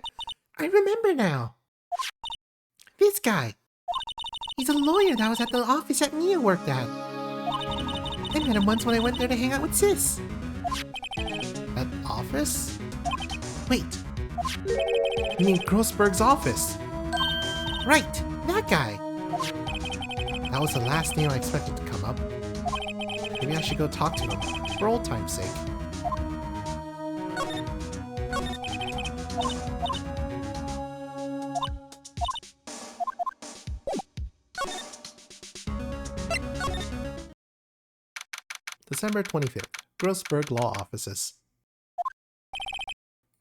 [SPEAKER 2] I remember now. This guy. He's a lawyer that was at the office that Mia worked at. I met him once when I went there to hang out with Sis.
[SPEAKER 1] That office?
[SPEAKER 2] Wait.
[SPEAKER 1] You mean Grossberg's office?
[SPEAKER 2] Right, that guy.
[SPEAKER 1] That was the last name I expected to come up. Maybe I should go talk to him, for old time's sake. December 25th, Grossberg Law Offices.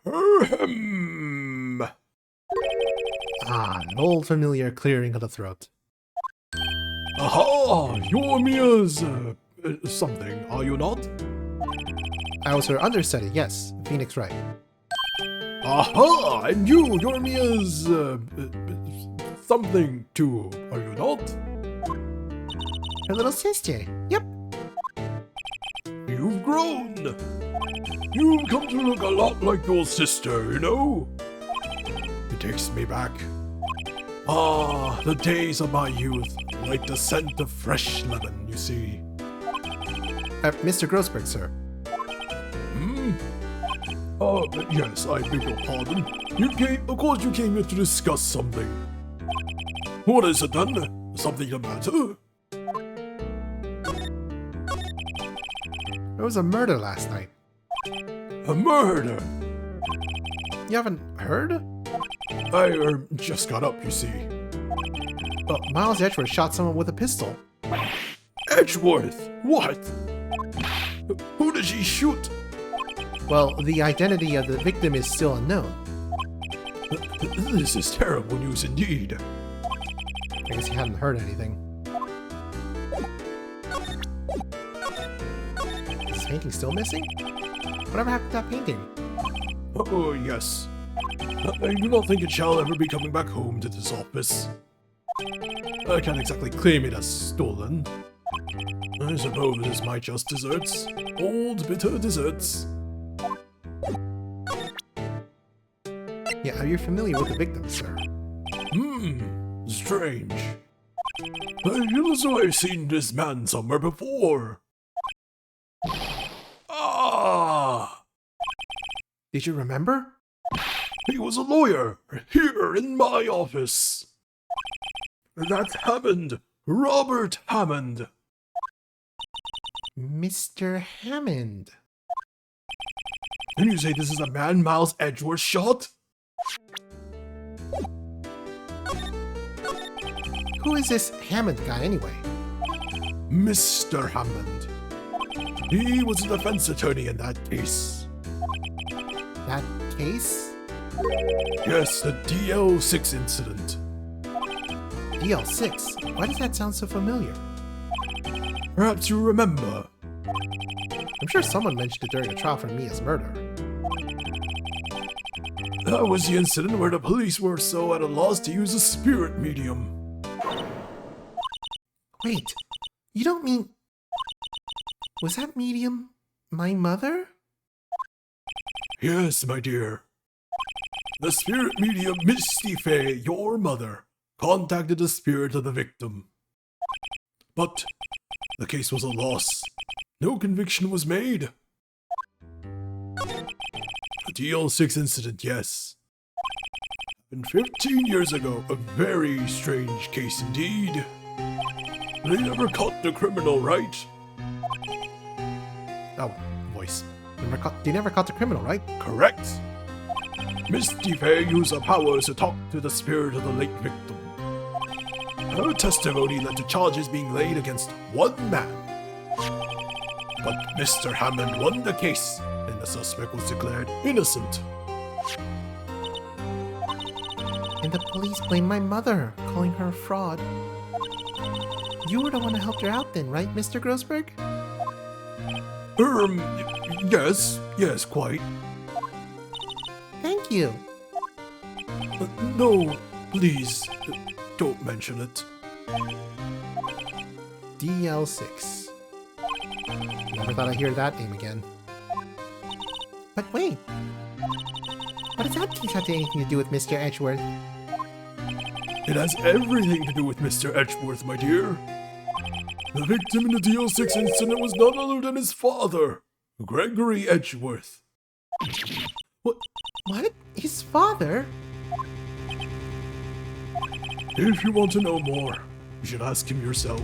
[SPEAKER 2] Ahem.
[SPEAKER 1] Ah, an old familiar clearing of the throat.
[SPEAKER 3] Aha! You're Mia's something, are you not?
[SPEAKER 1] I was her understudy, yes, Phoenix Wright.
[SPEAKER 3] Aha! And you're Mia's something too, are you not?
[SPEAKER 2] Her little sister. Yep.
[SPEAKER 3] You've grown! You've come to look a lot like your sister, you know? It takes me back. Ah, the days of my youth, like the scent of fresh lemon, you see.
[SPEAKER 1] Mr. Grossberg, sir.
[SPEAKER 3] Yes, I beg your pardon. Of course you came here to discuss something. What is it then? Something the matter?
[SPEAKER 1] There was a murder last night.
[SPEAKER 3] A murder?
[SPEAKER 1] You haven't heard?
[SPEAKER 3] I just got up, you see.
[SPEAKER 1] Miles Edgeworth shot someone with a pistol.
[SPEAKER 3] Edgeworth? What? Who did she shoot?
[SPEAKER 1] Well, the identity of the victim is still unknown.
[SPEAKER 3] This is terrible news indeed.
[SPEAKER 1] I guess you hadn't heard anything. Is this painting still missing? Whatever happened to that painting?
[SPEAKER 3] Oh, yes. I do not think it shall ever be coming back home to this office. I can't exactly claim it as stolen. I suppose it's my just desserts. Old bitter desserts.
[SPEAKER 1] Yeah, are you familiar with the victim, sir?
[SPEAKER 3] Strange. I feel as though I've seen this man somewhere before. Ah!
[SPEAKER 1] Did you remember?
[SPEAKER 3] He was a lawyer, here in my office. That's Hammond. Robert Hammond.
[SPEAKER 1] Mr. Hammond.
[SPEAKER 3] And you say this is a man Miles Edgeworth shot?
[SPEAKER 1] Who is this Hammond guy anyway?
[SPEAKER 3] Mr. Hammond. He was a defense attorney in that case.
[SPEAKER 1] That case?
[SPEAKER 3] Yes, the DL6 incident.
[SPEAKER 1] DL6? Why does that sound so familiar?
[SPEAKER 3] Perhaps you remember.
[SPEAKER 1] I'm sure someone mentioned it during a trial for Mia's murder.
[SPEAKER 3] That was the incident where the police were so at a loss to use a spirit medium.
[SPEAKER 1] Wait, you don't mean... Was that medium my mother?
[SPEAKER 3] Yes, my dear. The spirit medium Misty Fey, your mother, contacted the spirit of the victim. But the case was a loss. No conviction was made. The DL6 incident, yes. Happened 15 years ago, a very strange case indeed. They never caught the criminal, right?
[SPEAKER 1] Oh, voice. They never caught the criminal, right?
[SPEAKER 3] Correct. Misty Fey used her powers to talk to the spirit of the late victim. Her testimony led to charges being laid against one man. But Mr. Hammond won the case, and the suspect was declared innocent.
[SPEAKER 1] And the police blamed my mother, calling her a fraud. You were the one who helped her out then, right, Mr. Grossberg?
[SPEAKER 3] Yes, quite.
[SPEAKER 1] Thank you.
[SPEAKER 3] No, please, don't mention it.
[SPEAKER 1] DL6. Never thought I'd hear that name again. But wait. What does that case have anything to do with Mr. Edgeworth?
[SPEAKER 3] It has everything to do with Mr. Edgeworth, my dear. The victim in the DL6 incident was none other than his father, Gregory Edgeworth.
[SPEAKER 1] What? His father?
[SPEAKER 3] If you want to know more, you should ask him yourself.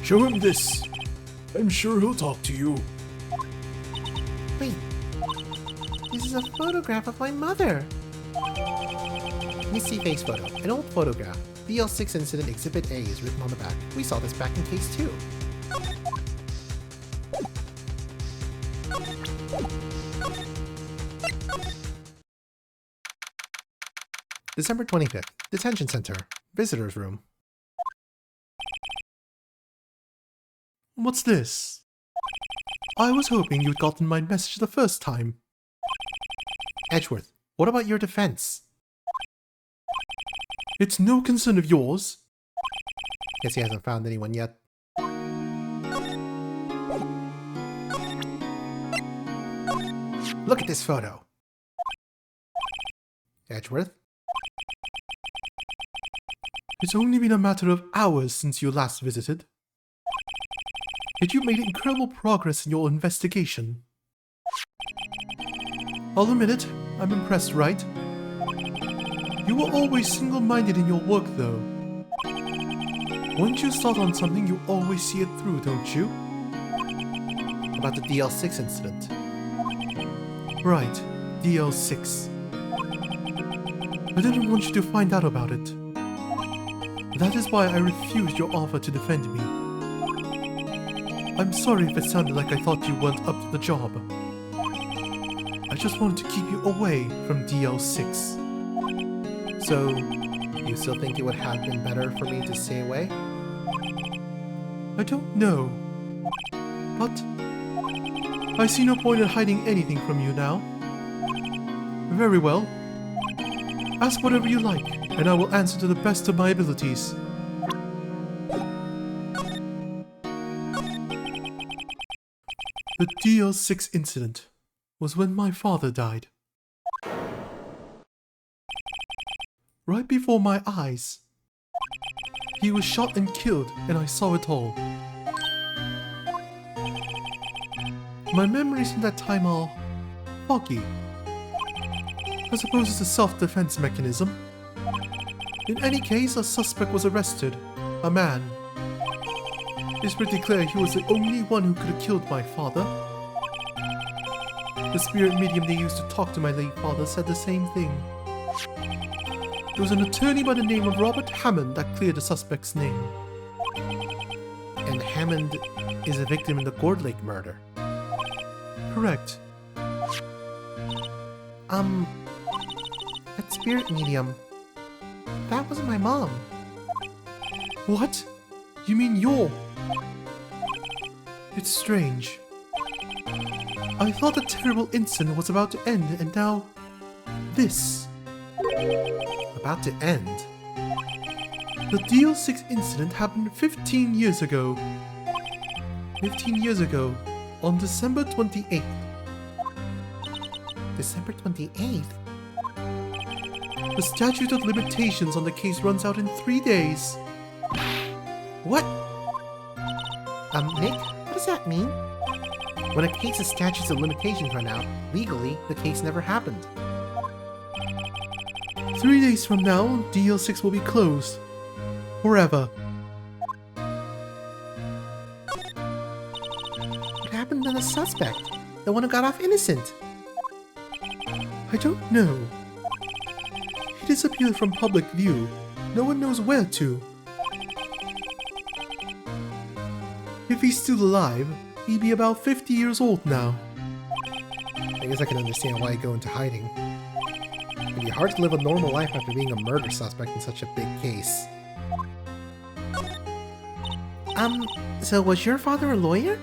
[SPEAKER 3] Show him this. I'm sure he'll talk to you.
[SPEAKER 1] Wait. This is a photograph of my mother. Missy face photo. An old photograph. DL6 incident Exhibit A is written on the back. We saw this back in case 2. December 25th. Detention Center. Visitor's Room.
[SPEAKER 3] What's this? I was hoping you'd gotten my message the first time.
[SPEAKER 1] Edgeworth, what about your defense?
[SPEAKER 3] It's no concern of yours.
[SPEAKER 1] Guess he hasn't found anyone yet. Look at this photo. Edgeworth?
[SPEAKER 3] It's only been a matter of hours since you last visited. Yet you made incredible progress in your investigation. I'll admit it, I'm impressed, Wright. You were always single-minded in your work, though. Once you start on something, you always see it through, don't you?
[SPEAKER 1] About the DL6 incident.
[SPEAKER 3] Right, DL6. I didn't want you to find out about it. That is why I refused your offer to defend me. I'm sorry if it sounded like I thought you weren't up to the job. I just wanted to keep you away from DL6.
[SPEAKER 1] So, you still think it would have been better for me to stay away?
[SPEAKER 3] I don't know. But I see no point in hiding anything from you now. Very well. Ask whatever you like, and I will answer to the best of my abilities. The DL6 incident was when my father died.
[SPEAKER 1] right before my eyes. He was shot and killed, and I saw it all. My memories from that time are foggy. I suppose it's a self-defense mechanism. In any case, a suspect was arrested. A man. It's pretty clear he was the only one who could have killed my father. The spirit medium they used to talk to my late father said the same thing. It was an attorney by the name of Robert Hammond that cleared the suspect's name.
[SPEAKER 2] And Hammond is a victim in the Gourd Lake murder.
[SPEAKER 1] Correct.
[SPEAKER 2] That spirit medium, that wasn't my mom.
[SPEAKER 1] What? You mean you're... It's strange. I thought the terrible incident was about to end, and now... this.
[SPEAKER 2] About to end?
[SPEAKER 1] The DL6 incident happened 15 years ago. 15 years ago, on December 28th.
[SPEAKER 2] December 28th?
[SPEAKER 1] The statute of limitations on the case runs out in 3 days.
[SPEAKER 2] What? Nick, what does that mean? When a case's statutes of limitations run out, legally, the case never happened.
[SPEAKER 1] 3 days from now, DL6 will be closed. Forever.
[SPEAKER 2] What happened to the suspect? The one who got off innocent?
[SPEAKER 1] I don't know. He disappeared from public view. No one knows where to. If he's still alive, he'd be about 50 years old now.
[SPEAKER 2] I guess I can understand why he'd go into hiding. It'd be hard to live a normal life after being a murder suspect in such a big case. So was your father a lawyer?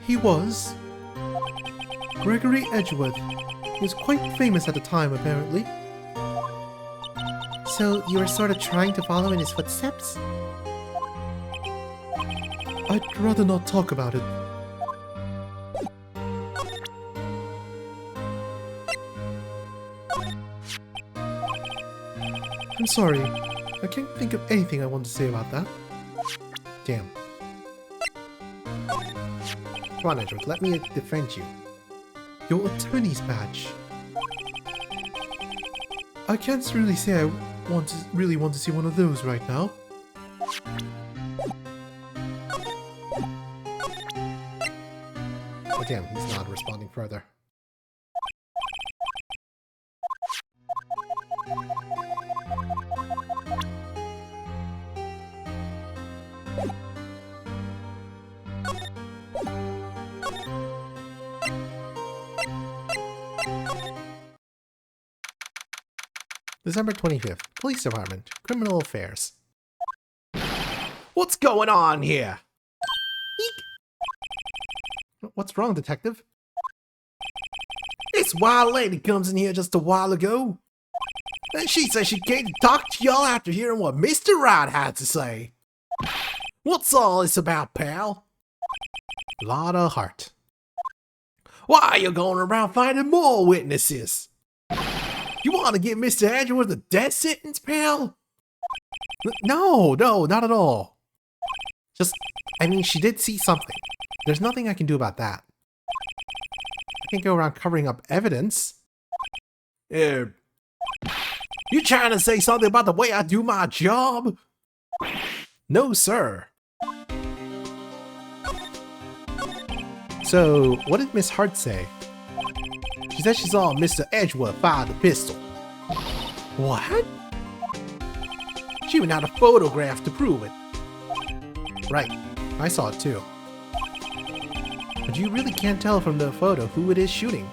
[SPEAKER 1] He was. Gregory Edgeworth. He was quite famous at the time, apparently.
[SPEAKER 2] So you were sort of trying to follow in his footsteps?
[SPEAKER 1] I'd rather not talk about it. I'm sorry. I can't think of anything I want to say about that.
[SPEAKER 2] Damn. Come on, Edgeworth, let me defend you.
[SPEAKER 1] Your attorney's badge. I can't really say I really want to see one of those right now.
[SPEAKER 2] Oh damn, he's not responding further. December 25th, Police Department, Criminal Affairs.
[SPEAKER 3] What's going on here?
[SPEAKER 2] Eek! What's wrong, Detective?
[SPEAKER 3] This wild lady comes in here just a while ago. And she said she came to talk to y'all after hearing what Mr. Wright had to say. What's all this about, pal?
[SPEAKER 2] Lot of heart.
[SPEAKER 3] Why are you going around finding more witnesses? You want to give Mr. Edgeworth a death sentence, pal?
[SPEAKER 2] No, not at all. Just, I mean, she did see something. There's nothing I can do about that. I can't go around covering up evidence.
[SPEAKER 3] You trying to say something about the way I do my job?
[SPEAKER 2] No, sir. So, what did Miss Hart say?
[SPEAKER 3] She said she saw Mr. Edgeworth fire the pistol.
[SPEAKER 2] What?
[SPEAKER 3] She even had a photograph to prove it.
[SPEAKER 2] Right, I saw it too. But you really can't tell from the photo who it is shooting.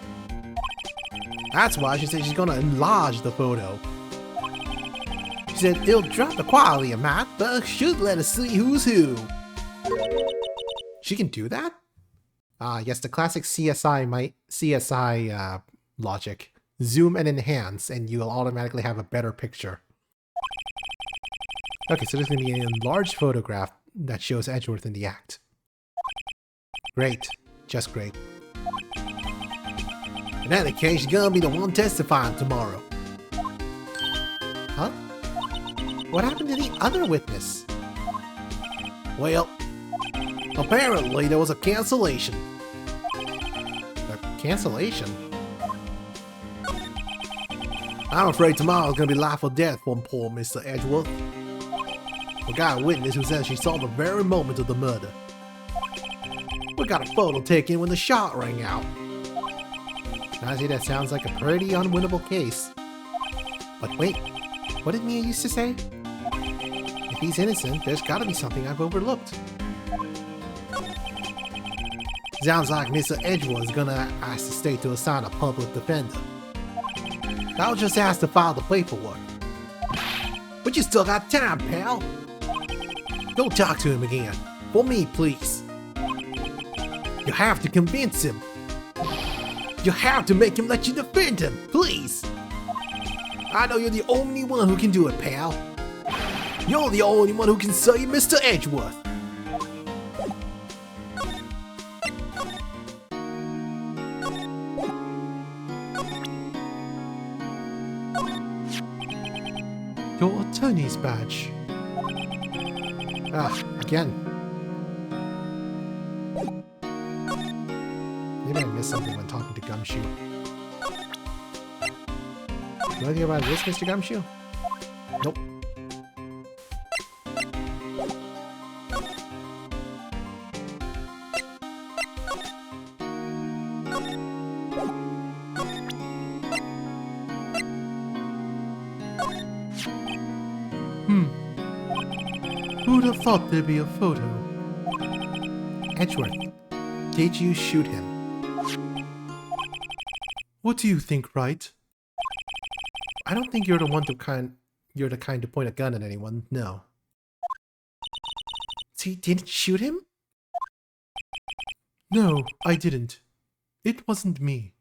[SPEAKER 3] That's why she said she's gonna enlarge the photo. She said it'll drop the quality a mite, but should let us see who's who.
[SPEAKER 2] She can do that? Yes, the classic CSI logic. Zoom and enhance, and you'll automatically have a better picture. Okay, so there's going to be an enlarged photograph that shows Edgeworth in the act. Great. Just great.
[SPEAKER 3] In any case, she's gonna be the one testifying tomorrow.
[SPEAKER 2] Huh? What happened to the other witness?
[SPEAKER 3] Well, apparently there was a cancellation.
[SPEAKER 2] A cancellation?
[SPEAKER 3] I'm afraid tomorrow's gonna be life or death for poor Mr. Edgeworth. We got a witness who says she saw the very moment of the murder. We got a photo taken when the shot rang out.
[SPEAKER 2] Honestly, that sounds like a pretty unwinnable case. But wait, what did Mia used to say? If he's innocent, there's gotta be something I've overlooked.
[SPEAKER 3] Sounds like Mr. Edgeworth is gonna ask the state to assign a public defender. I'll just ask to file the paperwork. But you still got time, pal. Don't talk to him again. For me, please. You have to convince him. You have to make him let you defend him, please. I know you're the only one who can do it, pal. You're the only one who can save Mr. Edgeworth.
[SPEAKER 1] Your attorney's badge.
[SPEAKER 2] Ah, again. Maybe I missed something when talking to Gumshoe. Know anything about this, Mr. Gumshoe? Nope.
[SPEAKER 1] Who'd have thought there'd be a photo?
[SPEAKER 2] Edgeworth, did you shoot him?
[SPEAKER 1] What do you think, Wright?
[SPEAKER 2] I don't think you're the kind to point a gun at anyone, no. So you didn't shoot him?
[SPEAKER 1] No, I didn't. It wasn't me.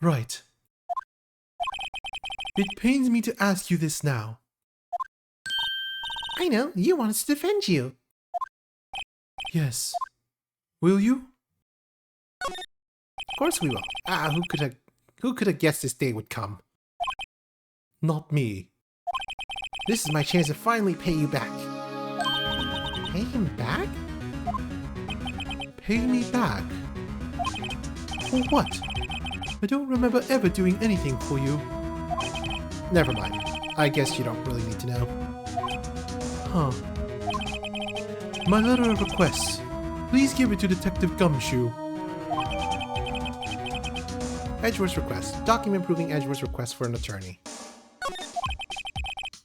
[SPEAKER 1] Right. It pains me to ask you this now.
[SPEAKER 2] I know, you want us to defend you.
[SPEAKER 1] Yes. Will you?
[SPEAKER 2] Of course we will. Who could have guessed this day would come?
[SPEAKER 1] Not me.
[SPEAKER 2] This is my chance to finally pay you back. Pay him back?
[SPEAKER 1] Pay me back? For what? I don't remember ever doing anything for you.
[SPEAKER 2] Never mind. I guess you don't really need to know.
[SPEAKER 1] Huh. My letter of request. Please give it to Detective Gumshoe.
[SPEAKER 2] Edgeworth's request. Document proving Edgeworth's request for an attorney.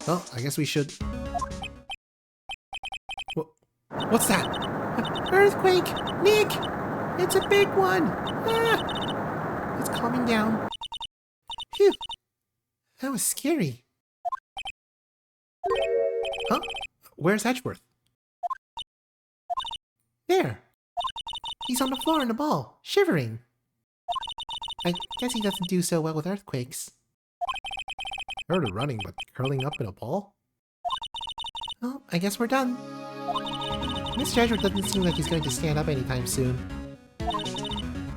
[SPEAKER 2] Well, I guess we should... What's that? Earthquake! Nick! It's a big one! Ah! It's calming down. Phew! That was scary. Huh? Where's Edgeworth? There! He's on the floor in the ball, shivering. I guess he doesn't do so well with earthquakes. Heard of running, but curling up in a ball? Well, I guess we're done. Mr. Edgeworth doesn't seem like he's going to stand up anytime soon.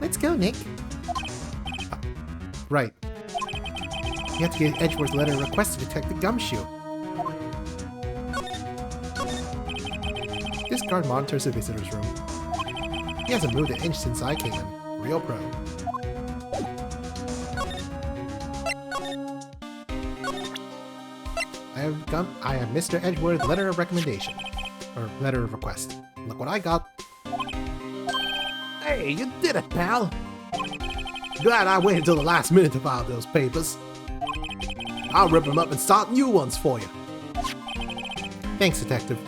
[SPEAKER 2] Let's go, Nick. Right. You have to get Edgeworth's letter of request to Detective Gumshoe. This guard monitors the visitor's room. He hasn't moved an inch since I came in. Real pro. I have Mr. Edgeworth's letter of recommendation. Or letter of request. Look what I got.
[SPEAKER 3] Hey, you did it, pal. Glad I waited till the last minute to file those papers. I'll rip them up and start new ones for you.
[SPEAKER 2] Thanks, Detective.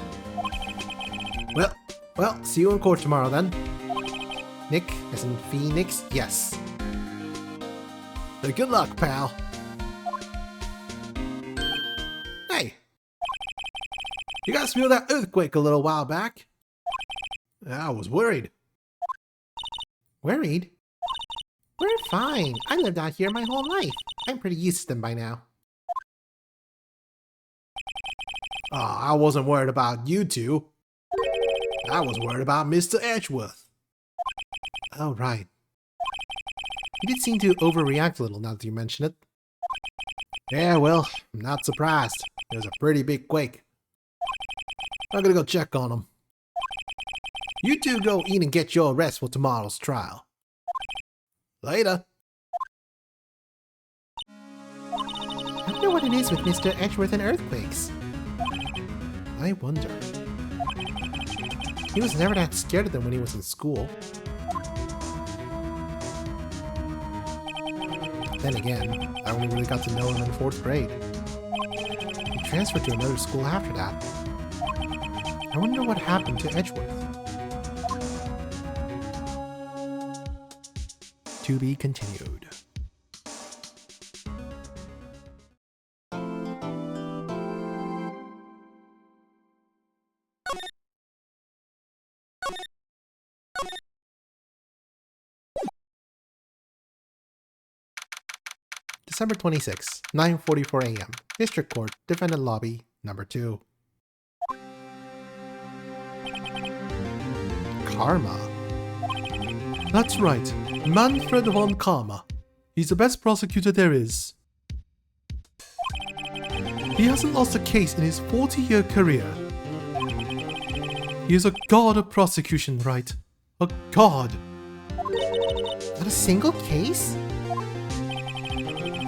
[SPEAKER 2] Well, see you in court tomorrow then. Nick, as in Phoenix, yes.
[SPEAKER 3] Hey, good luck, pal. Hey! You guys feel that earthquake a little while back? I was worried.
[SPEAKER 2] Worried? We're fine. I lived out here my whole life. I'm pretty used to them by now.
[SPEAKER 3] Oh, I wasn't worried about you two. I was worried about Mr. Edgeworth.
[SPEAKER 2] Oh, right. He did seem to overreact a little now that you mention it. Yeah, well, I'm not surprised. It was a pretty big quake. I'm gonna go check on him. You two go eat and get your rest for tomorrow's trial. Later.
[SPEAKER 1] I wonder what it is with Mr. Edgeworth and earthquakes.
[SPEAKER 2] I wonder. He was never that scared of them when he was in school. Then again, I only really got to know him in 4th grade. He transferred to another school after that. I wonder what happened to Edgeworth. To be continued. December 26, 9:44 a.m. District Court, Defendant Lobby, Number 2. Karma.
[SPEAKER 3] That's right, Manfred von Karma. He's the best prosecutor there is. He hasn't lost a case in his 40-year career. He is a god of prosecution, Wright. A god.
[SPEAKER 2] Not a single case?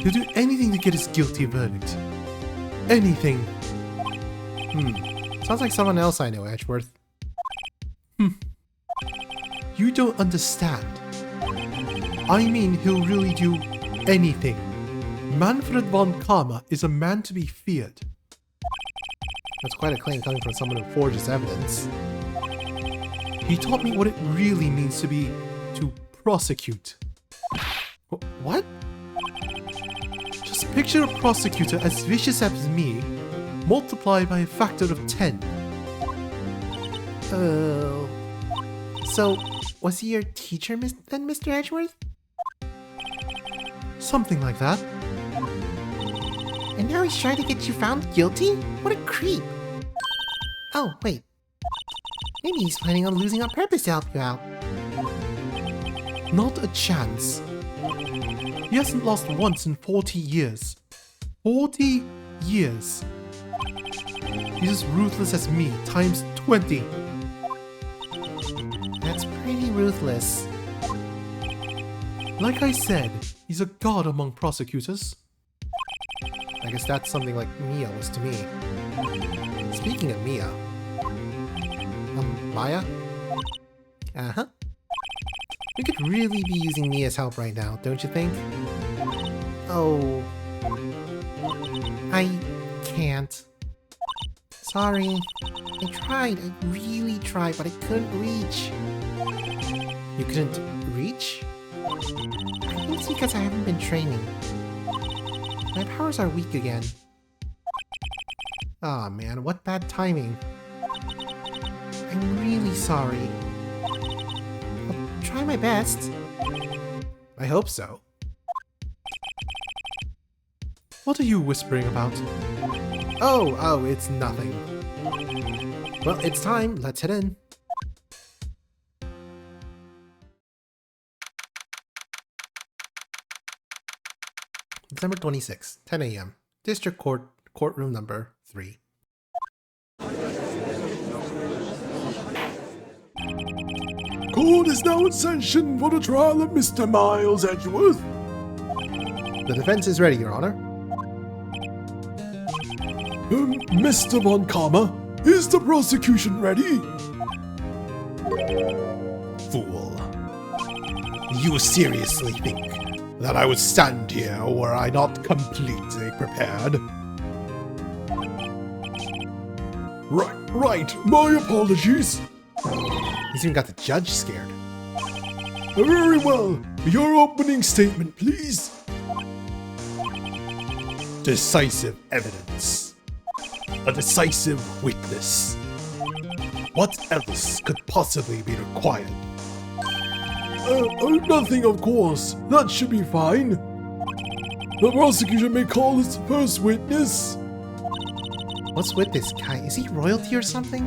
[SPEAKER 3] He'll do anything to get his guilty verdict. Anything.
[SPEAKER 2] Sounds like someone else I know, Edgeworth.
[SPEAKER 3] You don't understand. I mean, he'll really do anything. Manfred von Karma is a man to be feared.
[SPEAKER 2] That's quite a claim coming from someone who forges evidence.
[SPEAKER 3] He taught me what it really means to prosecute.
[SPEAKER 2] What?
[SPEAKER 3] Just picture a prosecutor as vicious as me, multiplied by a factor of 10.
[SPEAKER 2] So, was he your teacher then, Mr. Edgeworth?
[SPEAKER 3] Something like that.
[SPEAKER 1] And now he's trying to get you found guilty? What a creep! Oh, wait. Maybe he's planning on losing on purpose to help you out.
[SPEAKER 3] Not a chance. He hasn't lost once in 40 years. 40 years. He's as ruthless as me, times 20.
[SPEAKER 1] That's pretty ruthless.
[SPEAKER 3] Like I said, he's a god among prosecutors.
[SPEAKER 2] I guess that's something like Mia was to me. Speaking of Mia... Maya?
[SPEAKER 1] Uh-huh.
[SPEAKER 2] We could really be using Mia's help right now, don't you think?
[SPEAKER 1] Oh... I can't. Sorry. I tried. I really tried, but I couldn't reach.
[SPEAKER 2] You couldn't reach?
[SPEAKER 1] I think it's because I haven't been training. My powers are weak again.
[SPEAKER 2] Aw, man, what bad timing.
[SPEAKER 1] I'm really sorry. I'll try my best.
[SPEAKER 2] I hope so.
[SPEAKER 3] What are you whispering about?
[SPEAKER 2] Oh, it's nothing. Well, it's time. Let's head in. December 26, 10 a.m. District Court, Courtroom Number 3.
[SPEAKER 3] Court is now in session for the trial of Mr. Miles Edgeworth.
[SPEAKER 2] The defense is ready, Your Honor.
[SPEAKER 3] Mr. von Karma, is the prosecution ready?
[SPEAKER 2] Fool. You seriously think that I would stand here were I not completely prepared?
[SPEAKER 3] Right, my apologies.
[SPEAKER 2] He's even got the judge scared.
[SPEAKER 3] Very well, your opening statement, please.
[SPEAKER 2] Decisive evidence. A decisive witness. What else could possibly be required?
[SPEAKER 3] Nothing, of course. That should be fine. The prosecution may call its first witness.
[SPEAKER 2] What's with this guy? Is he royalty or something?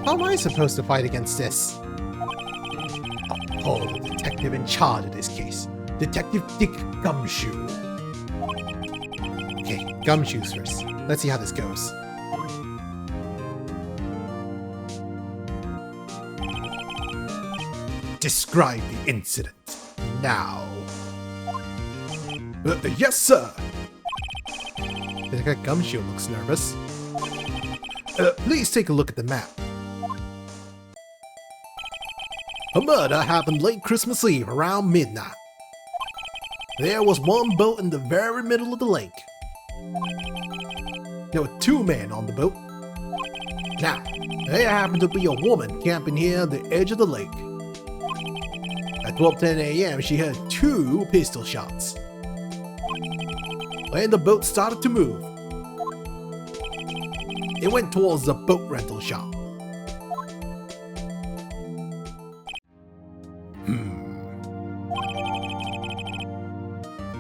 [SPEAKER 2] How am I supposed to fight against this? I'll call the detective in charge of this case. Detective Dick Gumshoe.
[SPEAKER 1] gumshoes first. Let's see how this goes.
[SPEAKER 2] Describe the incident now.
[SPEAKER 3] Yes, sir.
[SPEAKER 1] The guy Gumshoe looks nervous.
[SPEAKER 2] Please take a look at the map. A murder happened late Christmas Eve around midnight. There was one boat in the very middle of the lake. There were 2 men on the boat. Now, there happened to be a woman camping here at the edge of the lake. At 12:10 a.m., she heard 2 pistol shots. When the boat started to move, it went towards the boat rental shop.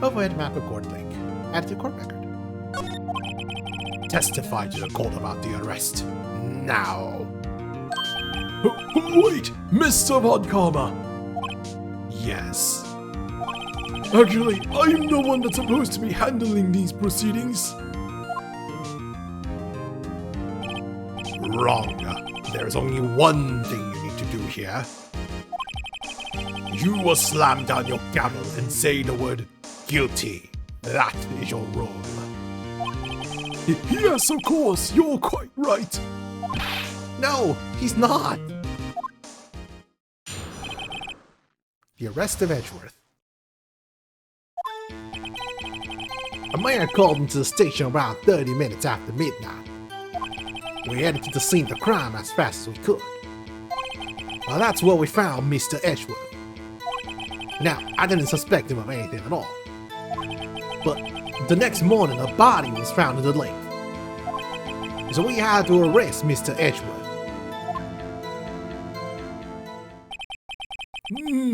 [SPEAKER 1] Overhead map of Gourd Lake. Add to court record.
[SPEAKER 2] Testify to the court about the arrest. Now.
[SPEAKER 3] Wait, Mr. Von Karma.
[SPEAKER 2] Yes.
[SPEAKER 3] Actually, I'm the one that's supposed to be handling these proceedings.
[SPEAKER 2] Wrong. There's only one thing you need to do here. You will slam down your gavel and say the word guilty. That is your role.
[SPEAKER 3] Yes, of course, you're quite right.
[SPEAKER 1] No, he's not! The arrest of Edgeworth.
[SPEAKER 2] A man called into the station around 30 minutes after midnight. We headed to the scene of the crime as fast as we could. Now that's where we found Mr. Edgeworth. Now, I didn't suspect him of anything at all. But the next morning, a body was found in the lake. So we had to arrest Mr. Edgeworth.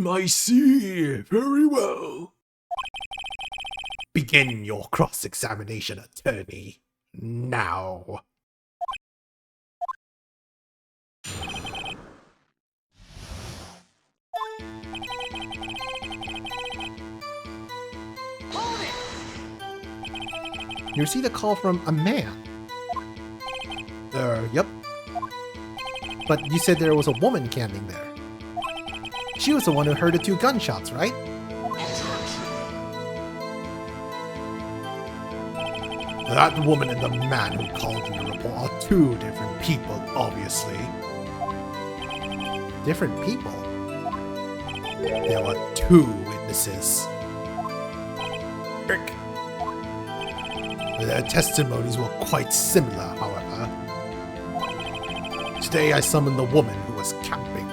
[SPEAKER 3] I see. Very well.
[SPEAKER 2] Begin your cross-examination, attorney. Now.
[SPEAKER 1] You received a call from a man. Yep. But you said there was a woman camping there. She was the one who heard the 2 gunshots, right?
[SPEAKER 2] That woman and the man who called in the report are 2 different people, obviously.
[SPEAKER 1] Different people?
[SPEAKER 2] There were 2 witnesses. Their testimonies were quite similar, however. Today I summoned the woman who was camping.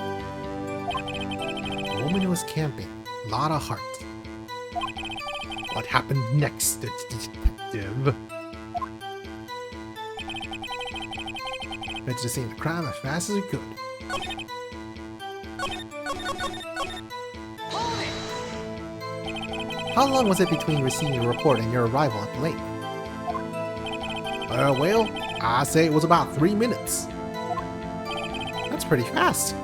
[SPEAKER 1] The woman who was camping. Lot of heart.
[SPEAKER 2] What happened next, detective?
[SPEAKER 1] Went to the scene of the crime as fast as we could. How long was it between receiving a report and your arrival at the lake?
[SPEAKER 2] Well, I say it was about 3 minutes.
[SPEAKER 1] That's pretty fast.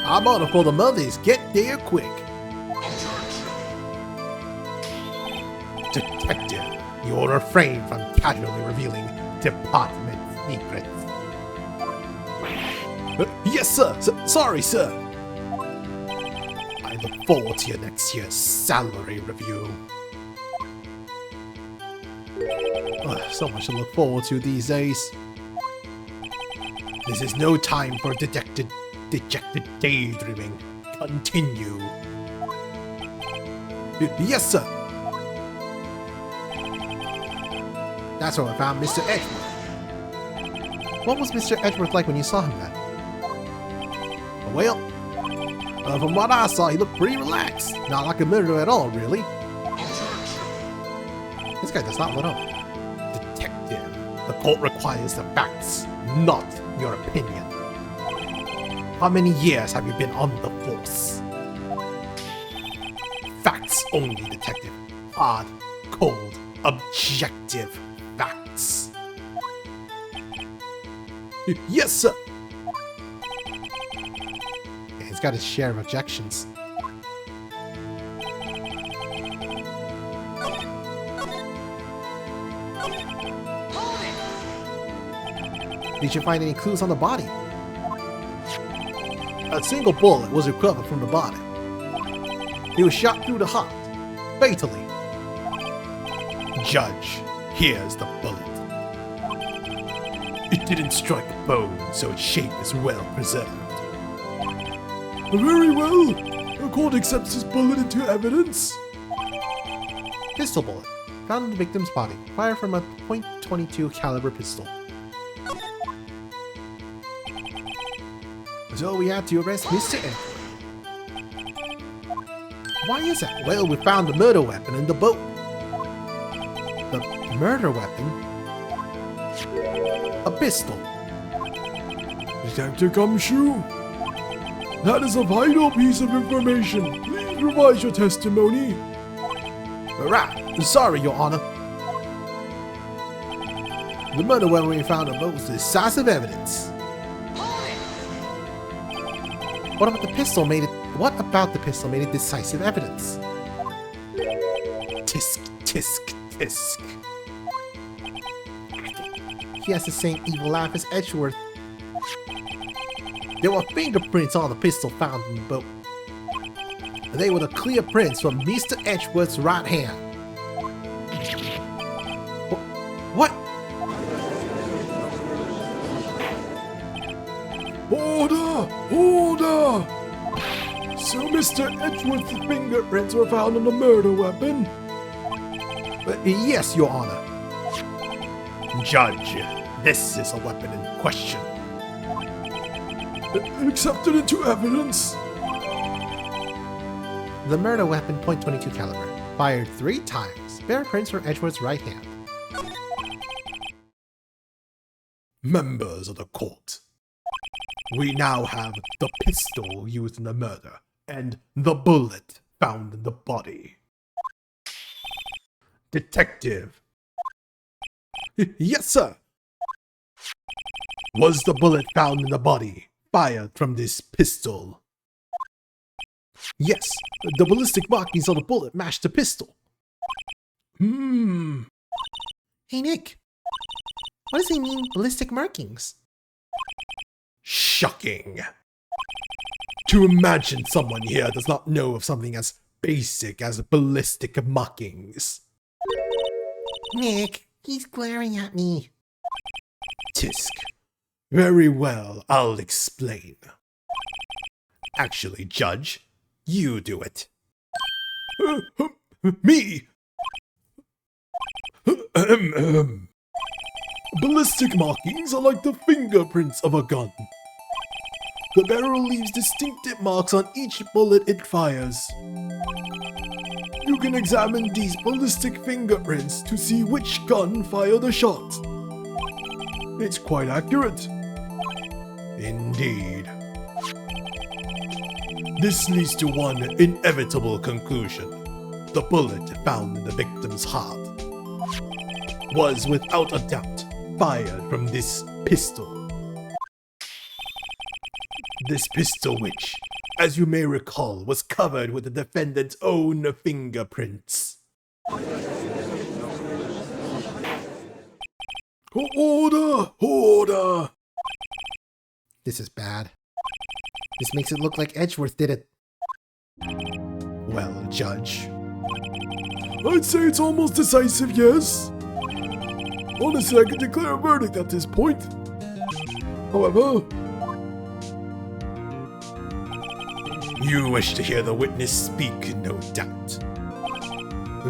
[SPEAKER 2] I'm on for the mothers. Get there quick. Detective, you'll refrain from casually revealing department secrets. Yes, sir. Sorry, sir. I look forward to your next year's salary review.
[SPEAKER 1] So much to look forward to these days.
[SPEAKER 2] This is no time for dejected daydreaming. Continue. Yes, sir.
[SPEAKER 1] That's where I found Mr. Edgeworth. What was Mr. Edgeworth like when you saw him then?
[SPEAKER 2] Well, from what I saw, he looked pretty relaxed. Not like a murderer at all, really.
[SPEAKER 1] This guy does not let up.
[SPEAKER 2] Detective, the court requires the facts, not your opinion. How many years have you been on the force? Facts only, detective. Hard, cold, objective facts. Yes, sir.
[SPEAKER 1] Yeah, he's got his share of objections. Did you find any clues on the body?
[SPEAKER 2] A single bullet was recovered from the body. He was shot through the heart, fatally. Judge, here's the bullet. It didn't strike a bone, so its shape is well preserved.
[SPEAKER 3] Very well. The court accepts this bullet into evidence.
[SPEAKER 1] Pistol bullet. Found in the victim's body. Fired from a .22 caliber pistol. So we had to arrest Mr. Edward. Why is that?
[SPEAKER 2] Well, we found the murder weapon in the boat.
[SPEAKER 1] The murder weapon?
[SPEAKER 2] A pistol.
[SPEAKER 3] Detective Gumshoe, that is a vital piece of information. Please revise your testimony.
[SPEAKER 2] Right. Sorry, Your Honor. The murder weapon we found in the boat was decisive evidence.
[SPEAKER 1] What about the pistol made it decisive evidence?
[SPEAKER 2] Tisk, tisk, tisk.
[SPEAKER 1] He has the same evil laugh as Edgeworth.
[SPEAKER 2] There were fingerprints on the pistol found in the boat. They were the clear prints from Mr. Edgeworth's right hand.
[SPEAKER 1] What?
[SPEAKER 3] Order! Order! So Mr. Edgeworth's fingerprints were found on the murder weapon?
[SPEAKER 2] Yes, Your Honor. Judge, this is a weapon in question.
[SPEAKER 3] Accepted into evidence?
[SPEAKER 1] The murder weapon .22 caliber. Fired 3 times. Bear prints from Edgeworth's right hand.
[SPEAKER 2] Members of the court, we now have the pistol used in the murder and the bullet found in the body. Detective. Yes, sir. Was the bullet found in the body fired from this pistol? Yes, the ballistic markings on the bullet matched the pistol.
[SPEAKER 1] Hey Nick, what does he mean, ballistic markings?
[SPEAKER 2] Shocking. To imagine someone here does not know of something as basic as ballistic markings.
[SPEAKER 1] Nick, he's glaring at me.
[SPEAKER 2] Tisk. Very well, I'll explain. Actually, Judge, you do it. Me?
[SPEAKER 3] Ballistic markings are like the fingerprints of a gun. The barrel leaves distinctive marks on each bullet it fires. You can examine these ballistic fingerprints to see which gun fired the shot. It's quite accurate.
[SPEAKER 2] Indeed. This leads to one inevitable conclusion. The bullet found in the victim's heart was without a doubt fired from this pistol. This pistol which, as you may recall, was covered with the defendant's own fingerprints.
[SPEAKER 3] Order! Order!
[SPEAKER 1] This is bad. This makes it look like Edgeworth did it.
[SPEAKER 2] Well, Judge,
[SPEAKER 3] I'd say it's almost decisive, yes. Honestly, I could declare a verdict at this point. However,
[SPEAKER 2] you wish to hear the witness speak, no doubt.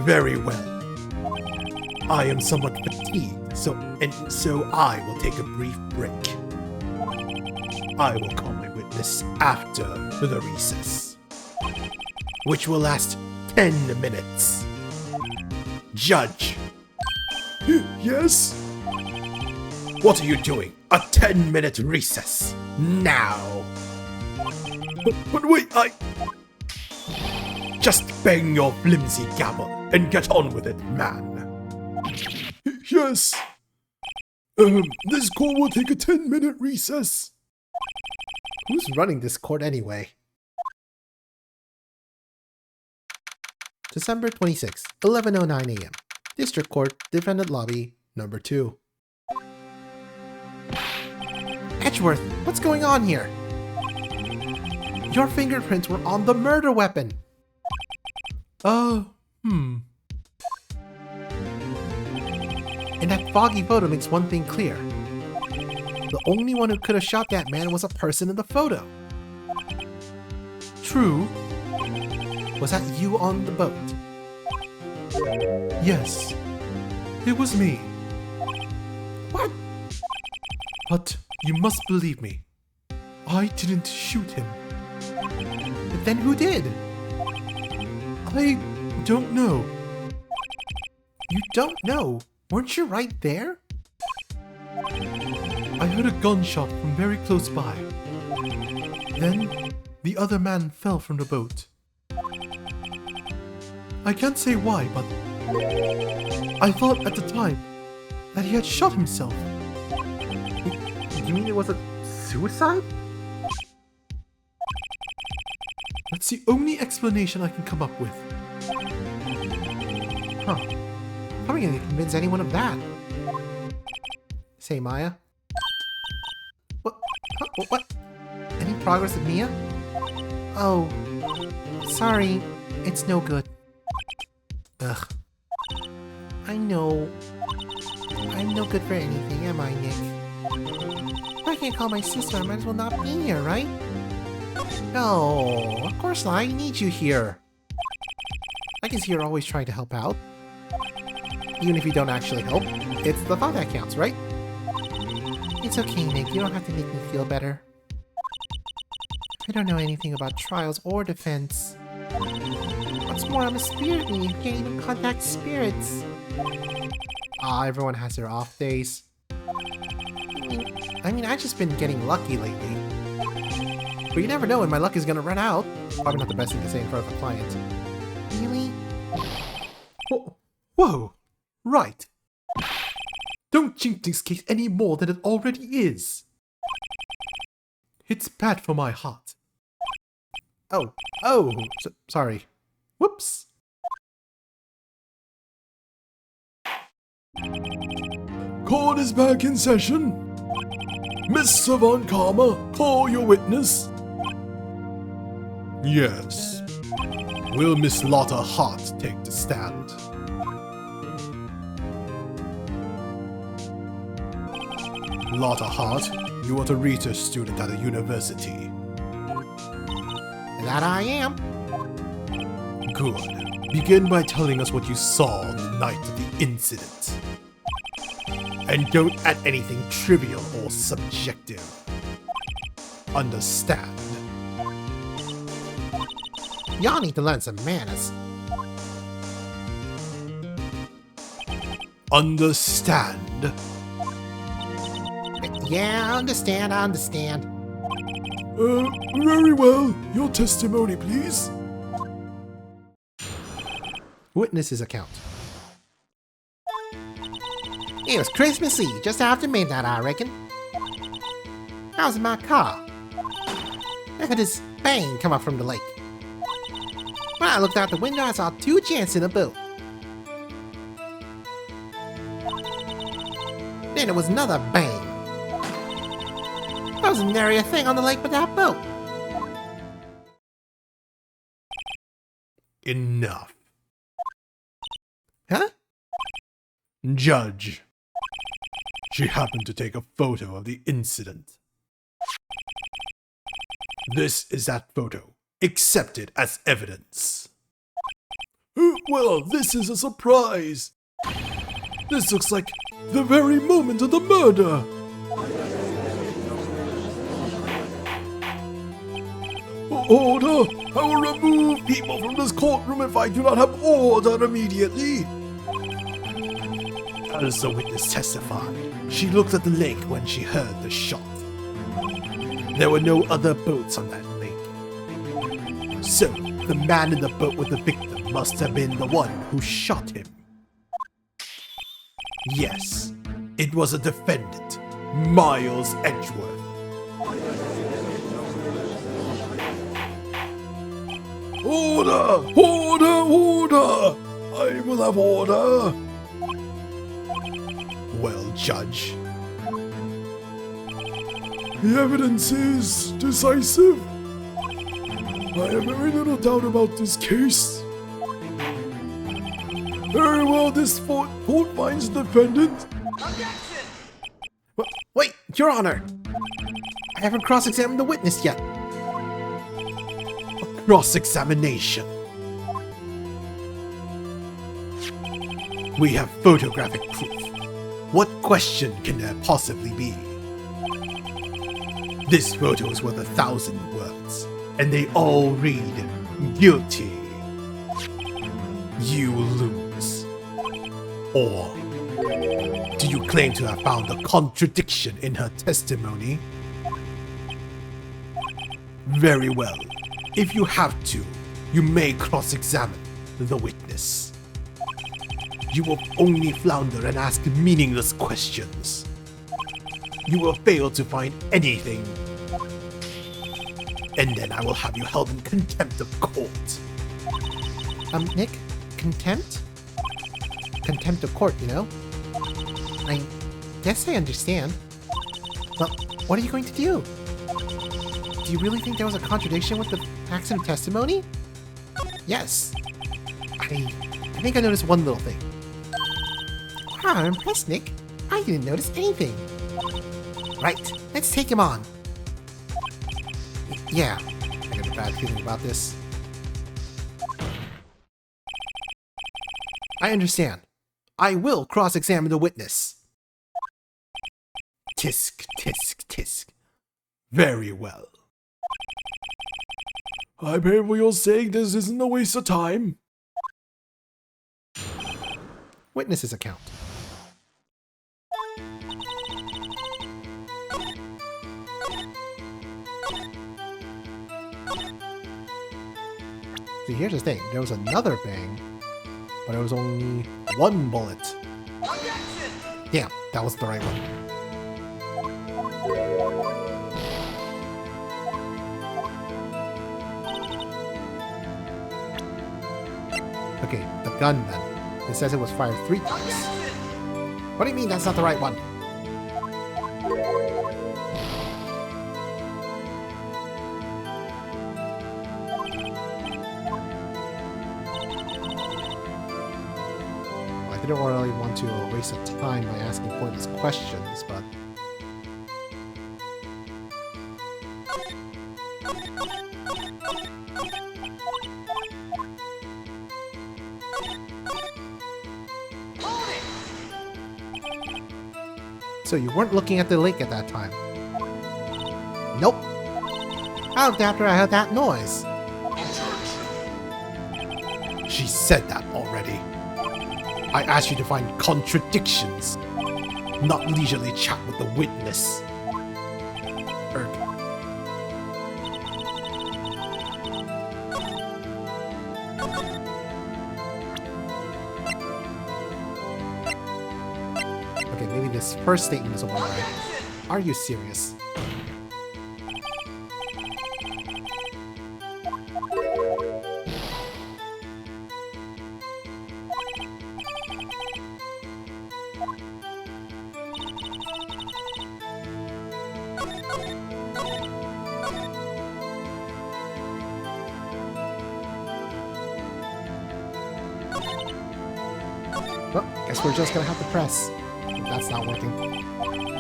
[SPEAKER 2] Very well. I am somewhat fatigued, so I will take a brief break. I will call my witness after the recess, which will last 10 minutes. Judge.
[SPEAKER 3] Yes?
[SPEAKER 2] What are you doing? A 10-minute recess. Now.
[SPEAKER 3] But wait,
[SPEAKER 2] Just bang your flimsy gavel and get on with it, man.
[SPEAKER 3] Yes. This court will take a 10-minute recess.
[SPEAKER 1] Who's running this court anyway? December 26, 11:09 a.m. District Court, Defendant Lobby, number 2. Edgeworth, what's going on here? Your fingerprints were on the murder weapon! And that foggy photo makes one thing clear. The only one who could have shot that man was a person in the photo. True. Was that you on the boat? Yes. It was me. What? But you must believe me. I didn't shoot him. Then who did? I don't know. You don't know? Weren't you right there? I heard a gunshot from very close by. Then, the other man fell from the boat. I can't say why, but I thought at the time that he had shot himself. You mean it was a suicide? That's the only explanation I can come up with. Huh. How are we gonna convince anyone of that? Say, Maya? What? Huh? What? Any progress with Mia? Oh. Sorry. It's no good. Ugh. I know. I'm no good for anything, am I, Nick? If I can't call my sister, I might as well not be here, right? No, of course not. I need you here. I can see you're always trying to help out. Even if you don't actually help, it's the thought that counts, right? It's okay, Nick. You don't have to make me feel better. I don't know anything about trials or defense. What's more, I'm a spirit and you can't even contact spirits. Everyone has their off days. I mean, I've just been getting lucky lately. But you never know when my luck is gonna run out. Probably not the best thing to say in front of a client. Really? Whoa! Right. Don't jinx this case any more than it already is. It's bad for my heart. Sorry. Whoops.
[SPEAKER 3] Court is back in session. Miss Savant Karma, call your witness. Yes. Will Miss Lotta Hart take the stand? Lotta Hart, you are a research student at a university.
[SPEAKER 1] That I am.
[SPEAKER 3] Good. Begin by telling us what you saw on the night of the incident. And don't add anything trivial or subjective. Understand?
[SPEAKER 1] Y'all need to learn some manners.
[SPEAKER 3] Understand?
[SPEAKER 1] Yeah, I understand.
[SPEAKER 3] Very well. Your testimony, please.
[SPEAKER 1] Witness's account. It was Christmas Eve, just after midnight, I reckon. I was in my car. I heard this bang come up from the lake. When I looked out the window, I saw two gents in a boat. Then there was another bang. There wasn't nary a thing on the lake but that boat.
[SPEAKER 3] Enough.
[SPEAKER 1] Huh?
[SPEAKER 3] Judge. She happened to take a photo of the incident. This is that photo. Accept it as evidence. Well, this is a surprise. This looks like the very moment of the murder. Order! I will remove people from this courtroom if I do not have order immediately. As the witness testified, she looked at the lake when she heard the shot. There were no other boats on that lake. So, the man in the boat with the victim must have been the one who shot him. Yes, it was a defendant, Miles Edgeworth. Order! Order! Order! I will have order! Well, Judge, The evidence is decisive. I have very little doubt about this case. Very well, this court finds defendant.
[SPEAKER 1] Wait, Your Honor! I haven't cross-examined the witness yet. A cross-examination. We have photographic proof. What question can there possibly be? This photo is worth 1,000 words, and they all read guilty. You lose. Or do you claim to have found a contradiction in her testimony? Very well. If you have to, you may cross-examine the witness. You will only flounder and ask meaningless questions. You will fail to find anything. And then I will have you held in contempt of court. Nick? Contempt? Contempt of court, you know? I guess I understand. But what are you going to do? Do you really think there was a contradiction with the accident testimony? Yes. I think I noticed one little thing. Wow, I'm impressed, Nick. I didn't notice anything. Right, let's take him on. Yeah, I got a bad feeling about this. I understand. I will cross-examine the witness. Tisk, tisk, tisk. Very well.
[SPEAKER 3] I believe you're saying this isn't a waste of time.
[SPEAKER 1] Witness's account. See, here's the thing. There was another bang, but it was only one bullet. Yeah, that was the right one. Okay, the gun then. It says it was fired 3 times. What do you mean that's not the right one? I didn't really want to waste of time by asking pointless questions, but... So you weren't looking at the lake at that time? Nope. I looked after I heard that noise. She said that already. I asked you to find contradictions, not leisurely chat with the witness. Erg. Okay, maybe this first statement is a one right. Are you serious? Well, guess we're just gonna have to press. That's not working.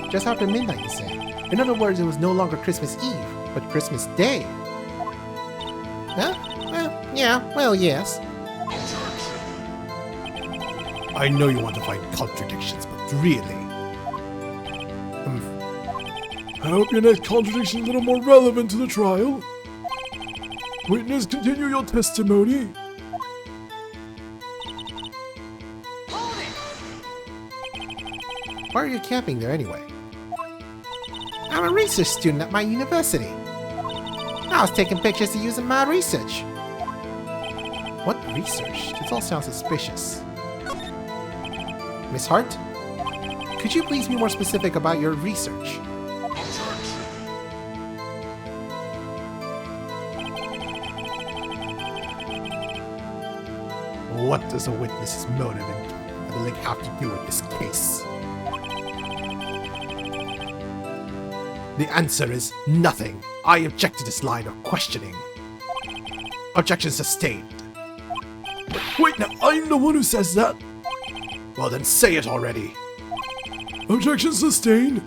[SPEAKER 1] Just after midnight, you say. In other words, it was no longer Christmas Eve, but Christmas Day. Huh? Yeah, well, yes. I know you want to find contradictions, but really...
[SPEAKER 3] I hope your next contradiction is a little more relevant to the trial. Witness, continue your testimony.
[SPEAKER 1] Why are you camping there anyway? I'm a research student at my university. I was taking pictures to use in my research. What research? This all sounds suspicious. Miss Hart? Could you please be more specific about your research? What does a witness's motive and the link have to do with this case?
[SPEAKER 2] The answer is nothing. I object to this line of questioning. Objection sustained.
[SPEAKER 3] Wait, now I'm the one who says that.
[SPEAKER 2] Well then say it already.
[SPEAKER 3] Objection sustained.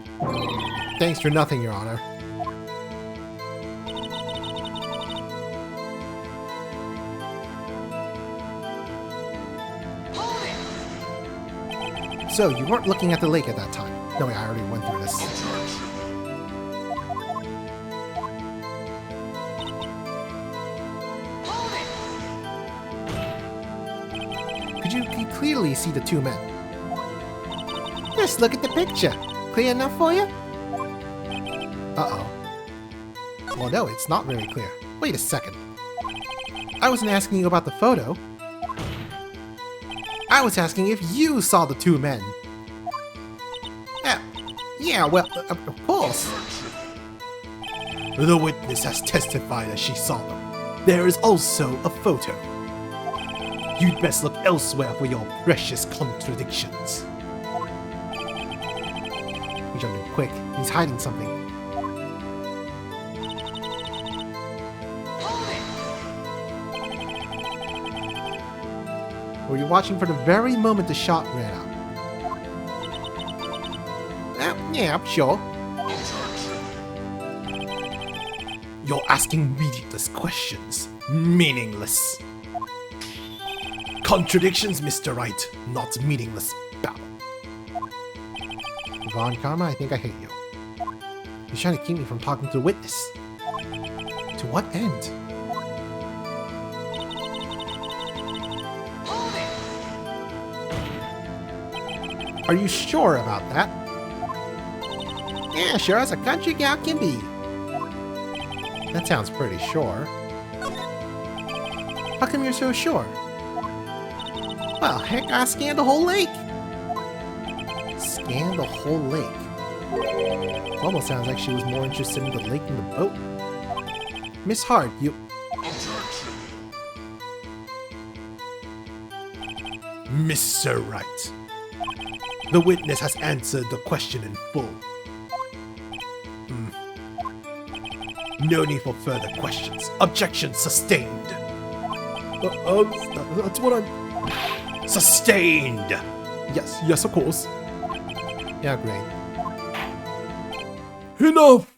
[SPEAKER 1] Thanks for nothing, Your Honor. So, you weren't looking at the lake at that time. No, wait, I already went through this. Could you clearly see the two men? Just look at the picture. Clear enough for you? Uh-oh. Well, no, it's not very clear. Wait a second. I wasn't asking you about the photo. I was asking if you saw the two men. Yeah, well, of course.
[SPEAKER 2] The witness has testified that she saw them. There is also a photo. You'd best look elsewhere for your precious contradictions.
[SPEAKER 1] He jumped in quick. He's hiding something. Were you watching for the very moment the shot ran out? Yeah, sure.
[SPEAKER 2] You're asking meaningless questions. Meaningless. Contradictions, Mr. Wright, not meaningless babble.
[SPEAKER 1] Von Karma, I think I hate you. He's trying to keep me from talking to the witness. To what end? Are you sure about that? Yeah, sure as a country gal can be. That sounds pretty sure. How come you're so sure? Well, heck, I scanned the whole lake. Scanned the whole lake. It almost sounds like she was more interested in the lake than the boat. Miss Hart, you...
[SPEAKER 2] Mr. Wright, the witness has answered the question in full. No need for further questions. Objection sustained.
[SPEAKER 3] That's what I'm...
[SPEAKER 2] Sustained!
[SPEAKER 3] Yes, of course.
[SPEAKER 1] Yeah, great.
[SPEAKER 3] Enough!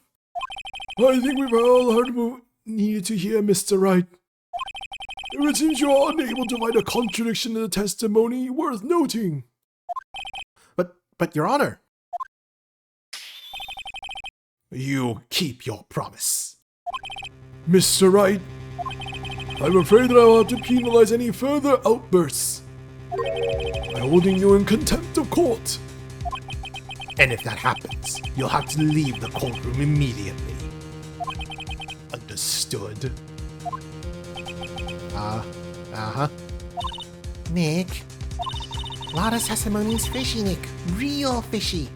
[SPEAKER 3] I think we've all heard what we needed to hear, Mr. Wright. It seems you are unable to find a contradiction in the testimony worth noting.
[SPEAKER 1] But Your Honor...
[SPEAKER 2] You keep your promise.
[SPEAKER 3] Mr. Wright, I'm afraid that I will have to penalize any further outbursts by holding you in contempt of court.
[SPEAKER 2] And if that happens, you'll have to leave the courtroom immediately. Understood?
[SPEAKER 1] Uh-huh. Nick. Lotta's testimony's fishy, Nick. Real fishy.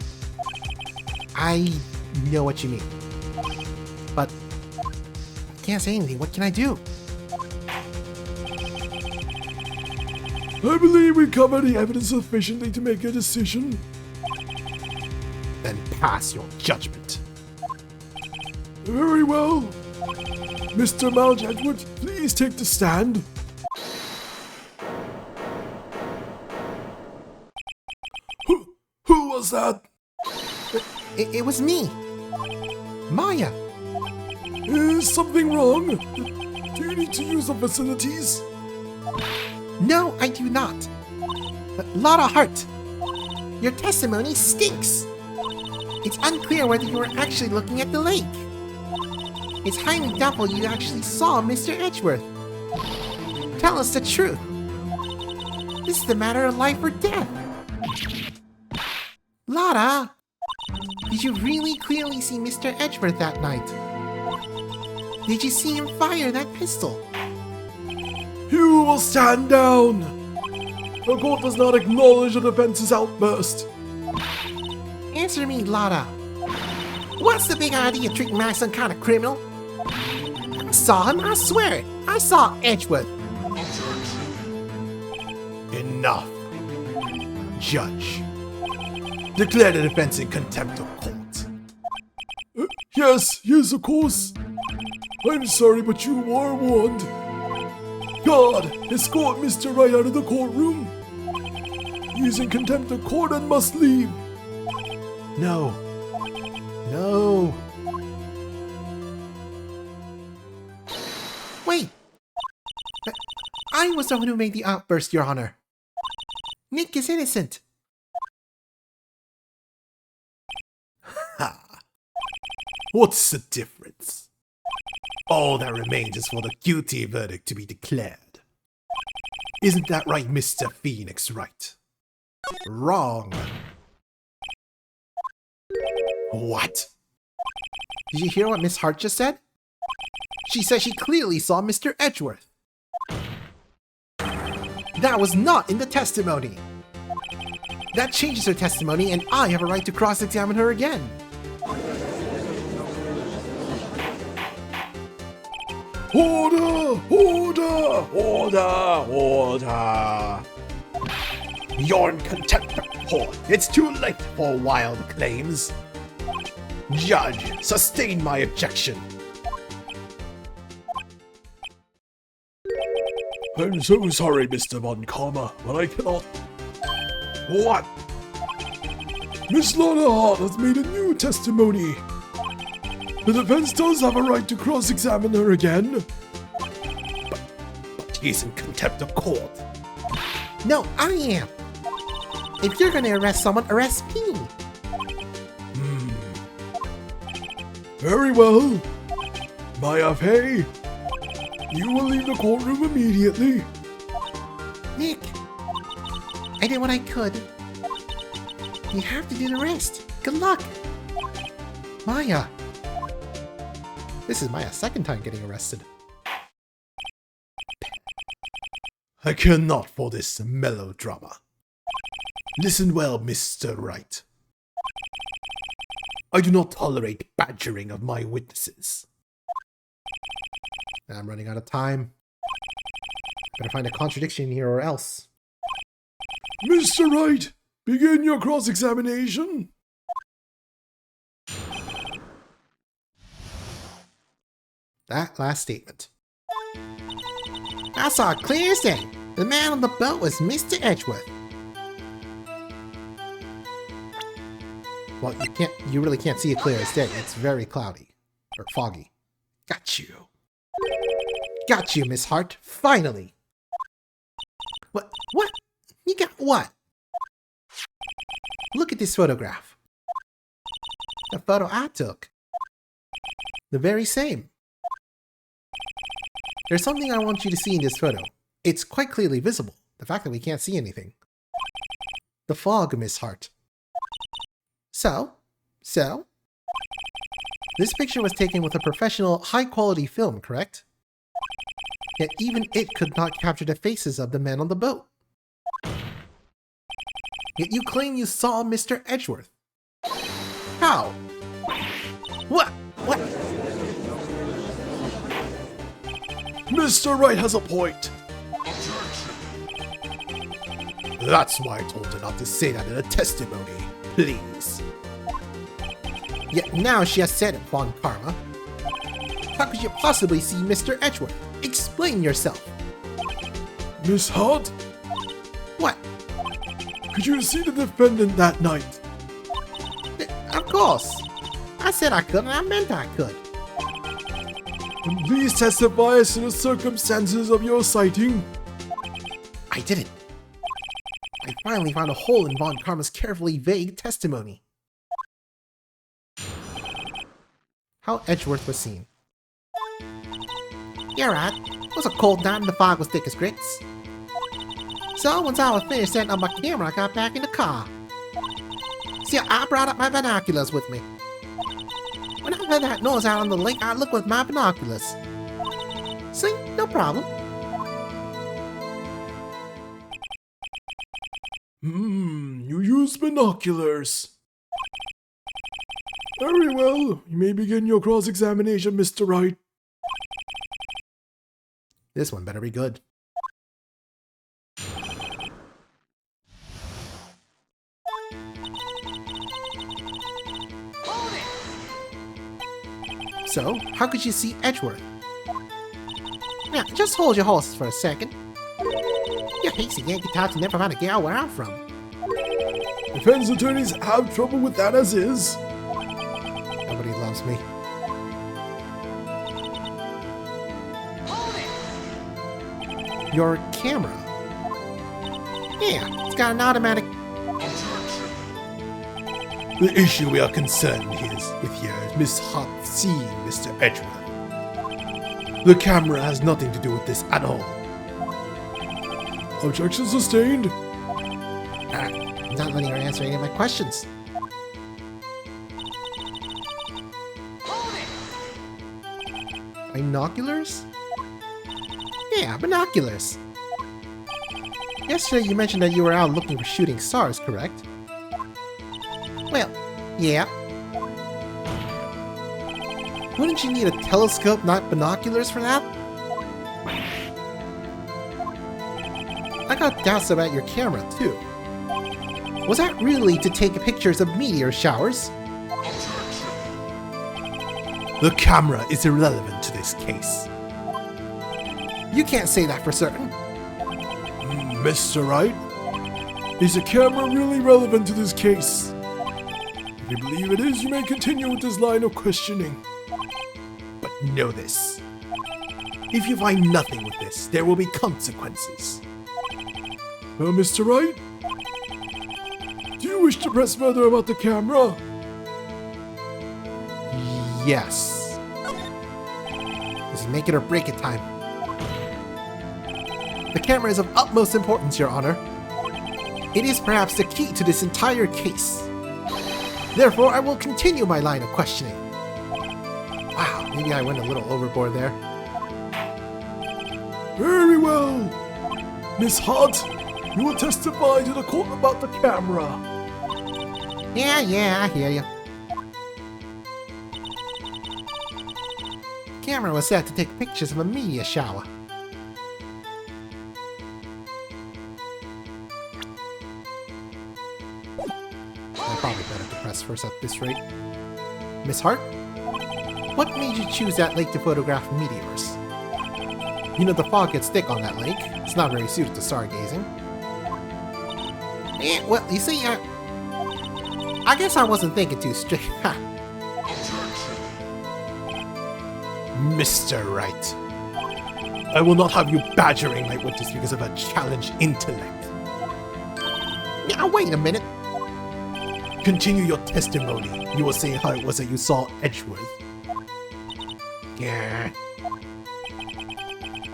[SPEAKER 1] I know what you mean. But I can't say anything. What can I do?
[SPEAKER 3] I believe we covered the evidence sufficiently to make a decision.
[SPEAKER 2] Then pass your judgment.
[SPEAKER 3] Very well. Mr. Mount Edward, please take the stand. Who was that?
[SPEAKER 1] It was me. Maya.
[SPEAKER 3] Is something wrong? Do you need to use the facilities?
[SPEAKER 1] No, I do not. Lotta Hart. Your testimony stinks. It's unclear whether you were actually looking at the lake. It's highly doubtful you actually saw Mr. Edgeworth. Tell us the truth. This is a matter of life or death. Lotta, did you really clearly see Mr. Edgeworth that night? Did you see him fire that pistol?
[SPEAKER 3] You will stand down. The court does not acknowledge the defense's outburst.
[SPEAKER 1] Answer me, Lotta. What's the big idea of treating my some kind of criminal? I saw him, I swear it. I saw Edgeworth.
[SPEAKER 2] Enough. Judge. Declare the defense in contempt of court.
[SPEAKER 3] Yes, of course. I'm sorry, but you were warned. God, escort Mr. Wright out of the courtroom. He's in contempt of court and must leave.
[SPEAKER 1] No. No. Wait! I was the one who made the outburst, Your Honor. Nick is innocent.
[SPEAKER 2] Ha! What's the difference? All that remains is for the guilty verdict to be declared. Isn't that right, Mr. Phoenix Wright?
[SPEAKER 1] Wrong.
[SPEAKER 2] What?
[SPEAKER 1] Did you hear what Miss Hart just said? She said she clearly saw Mr. Edgeworth. That was not in the testimony. That changes her testimony, and I have a right to cross-examine her again.
[SPEAKER 3] Order!
[SPEAKER 2] You're in contempt of court. It's too late for wild claims. Judge, sustain my objection.
[SPEAKER 3] I'm so sorry, Mr. Von Karma, but I cannot.
[SPEAKER 2] What?
[SPEAKER 3] Miss Lana Hart has made a new testimony. The defense does have a right to cross-examine her again.
[SPEAKER 2] But he's in contempt of court.
[SPEAKER 1] No, I am. If you're gonna arrest someone, arrest me.
[SPEAKER 3] Very well. Maya Fey, you will leave the courtroom immediately.
[SPEAKER 1] Nick, I did what I could. You have to do the rest. Good luck. Maya. This is Maya's second time getting arrested.
[SPEAKER 2] I care not for this melodrama. Listen well, Mr. Wright. I do not tolerate badgering of my witnesses.
[SPEAKER 1] I'm running out of time. Better find a contradiction here or else.
[SPEAKER 3] Mr. Wright, begin your cross-examination.
[SPEAKER 1] That last statement. I saw it clear as day. The man on the boat was Mr. Edgeworth. Well, you really can't see it clear as day. It's very cloudy. Or foggy. Got you. Got you, Miss Hart. Finally. What? You got what? Look at this photograph. The photo I took. The very same. There's something I want you to see in this photo. It's quite clearly visible. The fact that we can't see anything. The fog, Miss Hart. So? This picture was taken with a professional, high-quality film, correct? Yet even it could not capture the faces of the men on the boat. Yet you claim you saw Mr. Edgeworth. How? What?
[SPEAKER 3] Mr. Wright has a point.
[SPEAKER 2] That's why I told her not to say that in a testimony. Please.
[SPEAKER 1] Yet now she has said it, Von Karma. How could you possibly see Mr. Edgeworth? Explain yourself.
[SPEAKER 3] Miss Hart,
[SPEAKER 1] What?
[SPEAKER 3] could you see the defendant that night?
[SPEAKER 1] Of course. I said I could and I meant I could.
[SPEAKER 3] And please testify as to the circumstances of your sighting.
[SPEAKER 1] I didn't. I finally found a hole in Von Karma's carefully vague testimony. How Edgeworth was seen. You're right. It was a cold night and the fog was thick as grits. So once I was finished setting up my camera, I got back in the car. See, I brought up my binoculars with me. When I heard that noise out on the lake, I looked with my binoculars. See, no problem.
[SPEAKER 3] You use binoculars. Very well. You may begin your cross-examination, Mr. Wright.
[SPEAKER 1] This one better be good.
[SPEAKER 2] So, how could you see Edgeworth? Now, just hold your horses for a second. Your hasty Yankee tots never found a gal where I'm from.
[SPEAKER 3] Defense attorneys have trouble with that as is.
[SPEAKER 2] Nobody loves me. Your camera. Yeah, it's got an automatic...
[SPEAKER 3] The issue we are concerned is with your mishap seeing Mr. Edgeworth. The camera has nothing to do with this at all. Objection sustained.
[SPEAKER 2] I'm not letting her answer any of my questions. Binoculars? Yeah, binoculars. Yesterday you mentioned that you were out looking for shooting stars, correct? Well, yeah. Wouldn't you need a telescope, not binoculars, for that? I got doubts about your camera, too. Was that really to take pictures of meteor showers?
[SPEAKER 3] The camera is irrelevant to this case.
[SPEAKER 2] You can't say that for certain.
[SPEAKER 3] Mr. Wright, is the camera really relevant to this case? If you believe it is, you may continue with this line of questioning.
[SPEAKER 2] But know this. If you find nothing with this, there will be consequences.
[SPEAKER 3] Mr. Wright? Do you wish to press further about the camera?
[SPEAKER 2] Yes. This is make it or break it time. The camera is of utmost importance, Your Honor. It is perhaps the key to this entire case. Therefore, I will continue my line of questioning. Wow, maybe I went a little overboard there.
[SPEAKER 3] Very well. Miss Hunt, you will testify to the court about the camera.
[SPEAKER 2] Yeah, I hear you. Camera was set to take pictures of a meteor shower. I probably better to press first at this rate. Miss Hart? What made you choose that lake to photograph meteors? You know the fog gets thick on that lake. It's not very suited to stargazing. Yeah, well, you see, I guess I wasn't thinking too straight.
[SPEAKER 3] Mr. Wright, I will not have you badgering my witness because of a challenged intellect.
[SPEAKER 2] Now, wait a minute.
[SPEAKER 3] Continue your testimony. You will say how it was that you saw Edgeworth.
[SPEAKER 2] Yeah.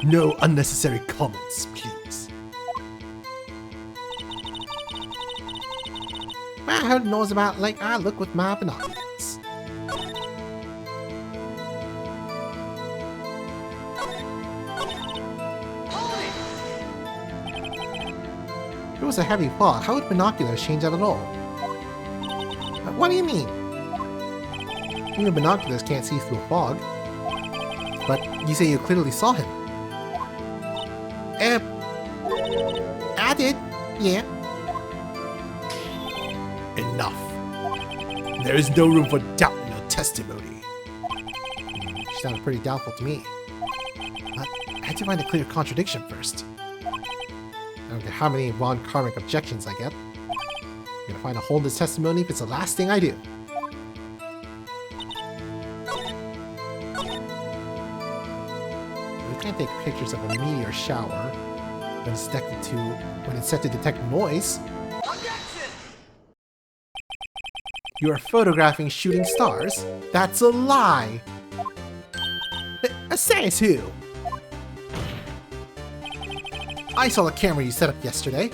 [SPEAKER 3] No unnecessary comments, please.
[SPEAKER 2] Well, who knows about like I look with my binoculars? If it was a heavy fog, how would binoculars change that at all? What do you mean? Even binoculars can't see through a fog. But you say you clearly saw him. I did, yeah.
[SPEAKER 3] Enough. There is no room for doubt in your testimony.
[SPEAKER 2] She sounded pretty doubtful to me. I had to find a clear contradiction first. I don't care how many Von Karmic objections I get. I'm gonna find a hole in this testimony if it's the last thing I do. We can't take pictures of a meteor shower when it's set to detect noise. You are photographing shooting stars? That's a lie! Says who? I saw the camera you set up yesterday.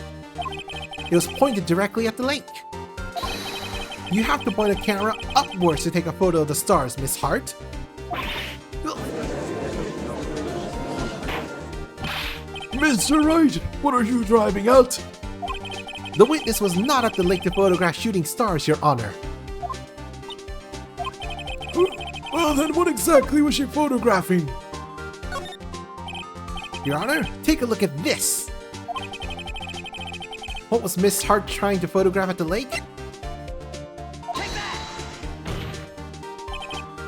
[SPEAKER 2] It was pointed directly at the lake. You have to point a camera upwards to take a photo of the stars, Miss Hart.
[SPEAKER 3] Mr. Wright, what are you driving at?
[SPEAKER 2] The witness was not at the lake to photograph shooting stars, Your Honor.
[SPEAKER 3] Well then, what exactly was she photographing?
[SPEAKER 2] Your Honor, take a look at this. What was Miss Hart trying to photograph at the lake?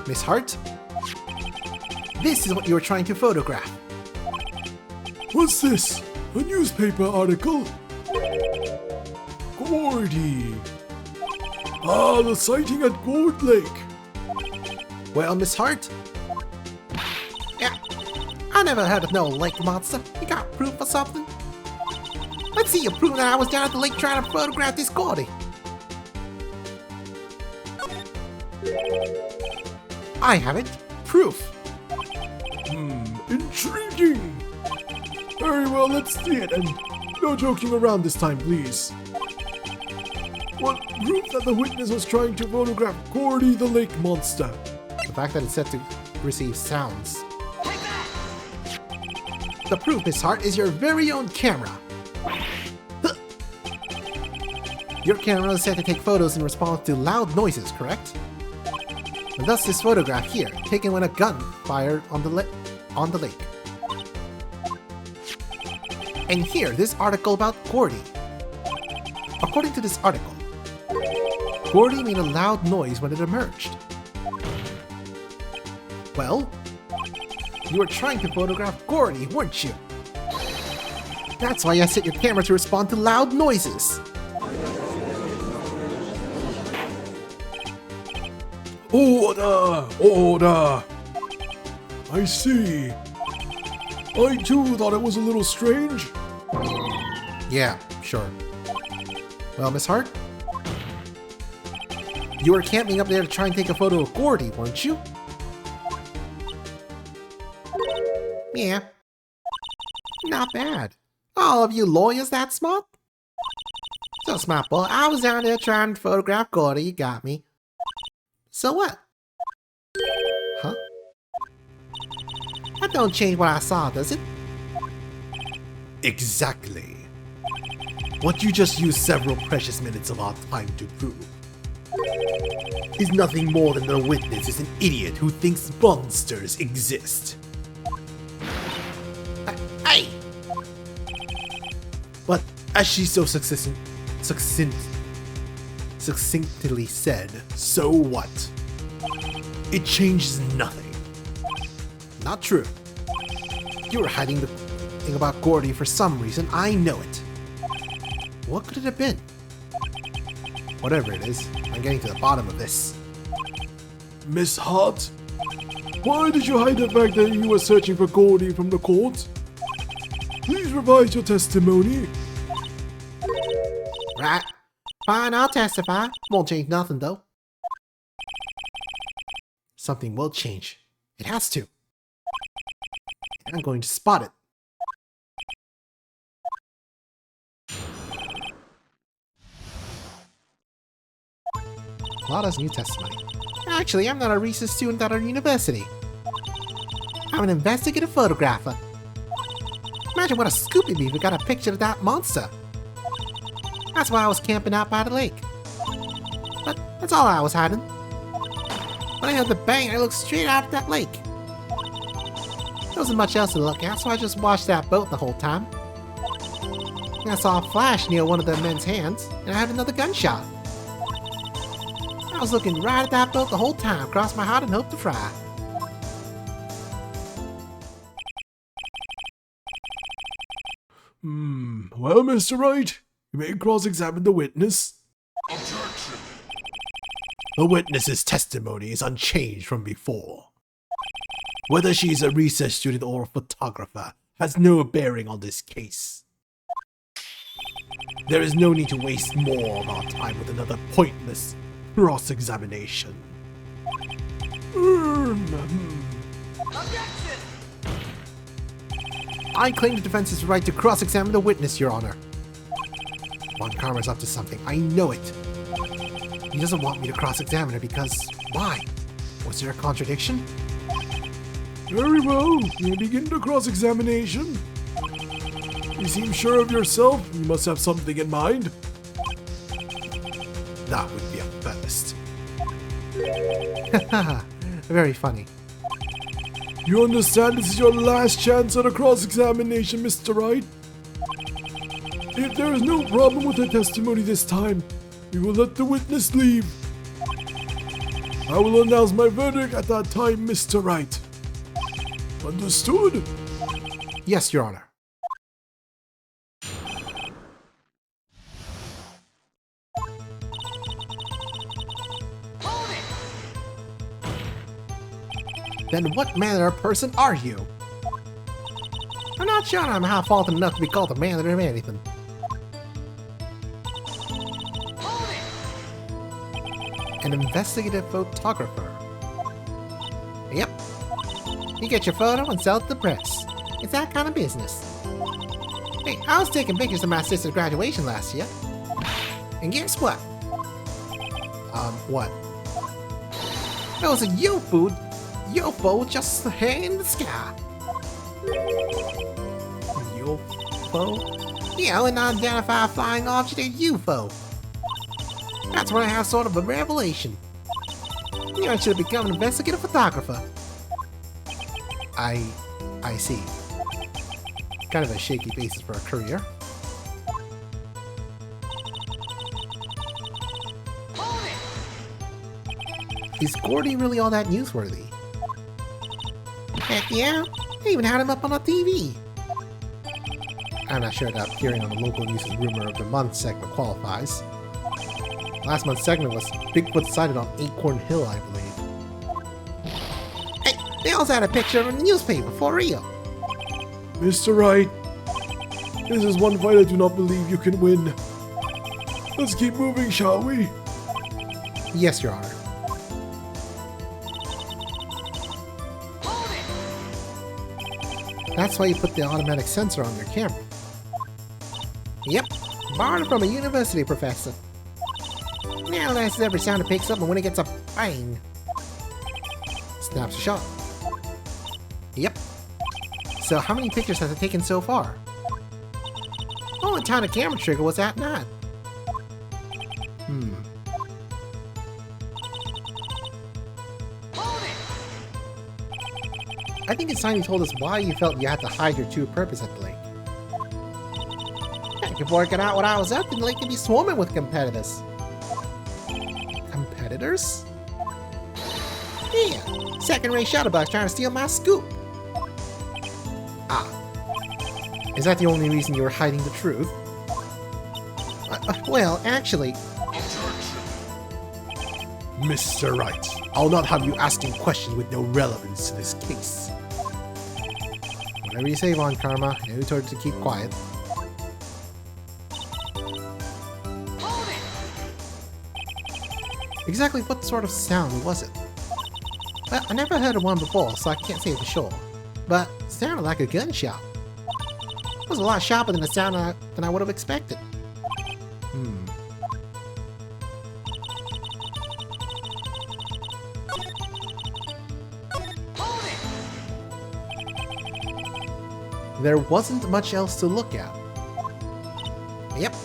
[SPEAKER 2] Miss Hart?
[SPEAKER 1] This is what you were trying to photograph.
[SPEAKER 3] What's this? A newspaper article? Gordy. Ah, the sighting at Gourd Lake.
[SPEAKER 1] Well, Miss Hart? Yeah, I never heard of no lake monster. You got proof or something? Let's see you prove that I was down at the lake trying to photograph this Gordy. I haven't. Proof.
[SPEAKER 3] Intriguing. Very well, let's see it, and no joking around this time, please. What proof that the witness was trying to photograph Gordy the lake monster?
[SPEAKER 1] The fact that it's set to receive sounds. The proof, Miss Hart, is your very own camera. Your camera is set to take photos in response to loud noises, correct? And thus this photograph here, taken when a gun fired on the lake. And here, this article about Gordy. According to this article, Gordy made a loud noise when it emerged. Well, you were trying to photograph Gordy, weren't you? That's why I set your camera to respond to loud noises.
[SPEAKER 3] Order! Order! I see. I too thought it was a little strange.
[SPEAKER 1] Yeah, sure. Well, Miss Hart? You were camping up there to try and take a photo of Gordy, weren't you? Yeah. Not bad. All of you lawyers that smart? So smart, boy. I was down there trying to photograph Gordy, you got me. So what? Huh? That don't change what I saw, does it?
[SPEAKER 2] Exactly. What you just used several precious minutes of our time to prove is nothing more than the witness is an idiot who thinks monsters exist.
[SPEAKER 1] Hey!
[SPEAKER 2] But as she so succinctly said, so what? It changes nothing.
[SPEAKER 1] Not true. You were hiding the thing about Gordy for some reason, I know it. What could it have been? Whatever it is, I'm getting to the bottom of this.
[SPEAKER 3] Miss Hart? Why did you hide the fact that you were searching for Gordy from the court? Please revise your testimony.
[SPEAKER 1] Right. Fine, I'll testify. Won't change nothing, though. Something will change. It has to. And I'm going to spot it. Lada's new testimony. Actually, I'm not a recent student at our university. I'm an investigative photographer. Imagine what a scoop it'd be if we got a picture of that monster. That's why I was camping out by the lake. But that's all I was hiding. When I heard the bang, I looked straight out at that lake. There wasn't much else to look at, so I just watched that boat the whole time. And I saw a flash near one of the men's hands, and I had another gunshot. I was looking right at that boat the whole time, crossed my heart and hoped to fry.
[SPEAKER 3] Well, Mr. Wright, you may cross-examine the witness.
[SPEAKER 2] Objection! The witness's testimony is unchanged from before. Whether she is a research student or a photographer has no bearing on this case. There is no need to waste more of our time with another pointless cross-examination.
[SPEAKER 4] Objection!
[SPEAKER 1] I claim the defense's right to cross-examine the witness, Your Honor. Von Karma's up to something. I know it. He doesn't want me to cross-examine her because... why? Was there a contradiction?
[SPEAKER 3] Very well, you may begin the cross-examination. You seem sure of yourself. You must have something in mind.
[SPEAKER 2] That would be a first.
[SPEAKER 1] Haha, very funny.
[SPEAKER 3] You understand this is your last chance at a cross-examination, Mr. Wright? If there is no problem with her testimony this time, we will let the witness leave. I will announce my verdict at that time, Mr. Wright. Understood?
[SPEAKER 1] Yes, Your Honor. Then what manner of person are you? I'm not sure I'm half-faulted enough to be called a manner of anything. An investigative photographer. Yep. You get your photo and sell it to the press. It's that kind of business. Hey, I was taking pictures of my sister's graduation last year. And guess what? What? There was a UFO just hanging in the sky. UFO? Yeah, an unidentified flying object, a UFO. That's when I have sort of a revelation. You know, I should have become an investigative photographer. I see. Kind of a shaky basis for a career. Is Gordy really all that newsworthy? Heck yeah, they even had him up on the TV. I'm not sure that appearing on the local news' rumor of the month segment qualifies. Last month's segment was Bigfoot sighted on Acorn Hill, I believe. Hey, they also had a picture in the newspaper, for real.
[SPEAKER 3] Mr. Wright, this is one fight I do not believe you can win. Let's keep moving, shall we?
[SPEAKER 1] Yes, Your Honor. That's why you put the automatic sensor on your camera. Yep, borrowed from a university professor. Now that's every sound it picks up, and when it gets a bang, snaps a shot. Yep. So how many pictures has it taken so far? Only time the camera trigger was at 9. I think it's time you told us why you felt you had to hide your true purpose at the lake. I could work it out when I was up, and the lake could be swarming with competitors. Competitors? Yeah, second-rate shutterbugs trying to steal my scoop. Ah. Is that the only reason you were hiding the truth? Well, actually...
[SPEAKER 3] Mr. Wright,
[SPEAKER 1] I'll not have you asking questions with no relevance to this case. Whatever you say, Von Karma, I know you told her to keep quiet. Exactly what sort of sound was it? Well, I never heard of one before, so I can't say for sure. But it sounded like a gunshot. It was a lot sharper than the sound than I would have expected. There wasn't much else to look at. Yep.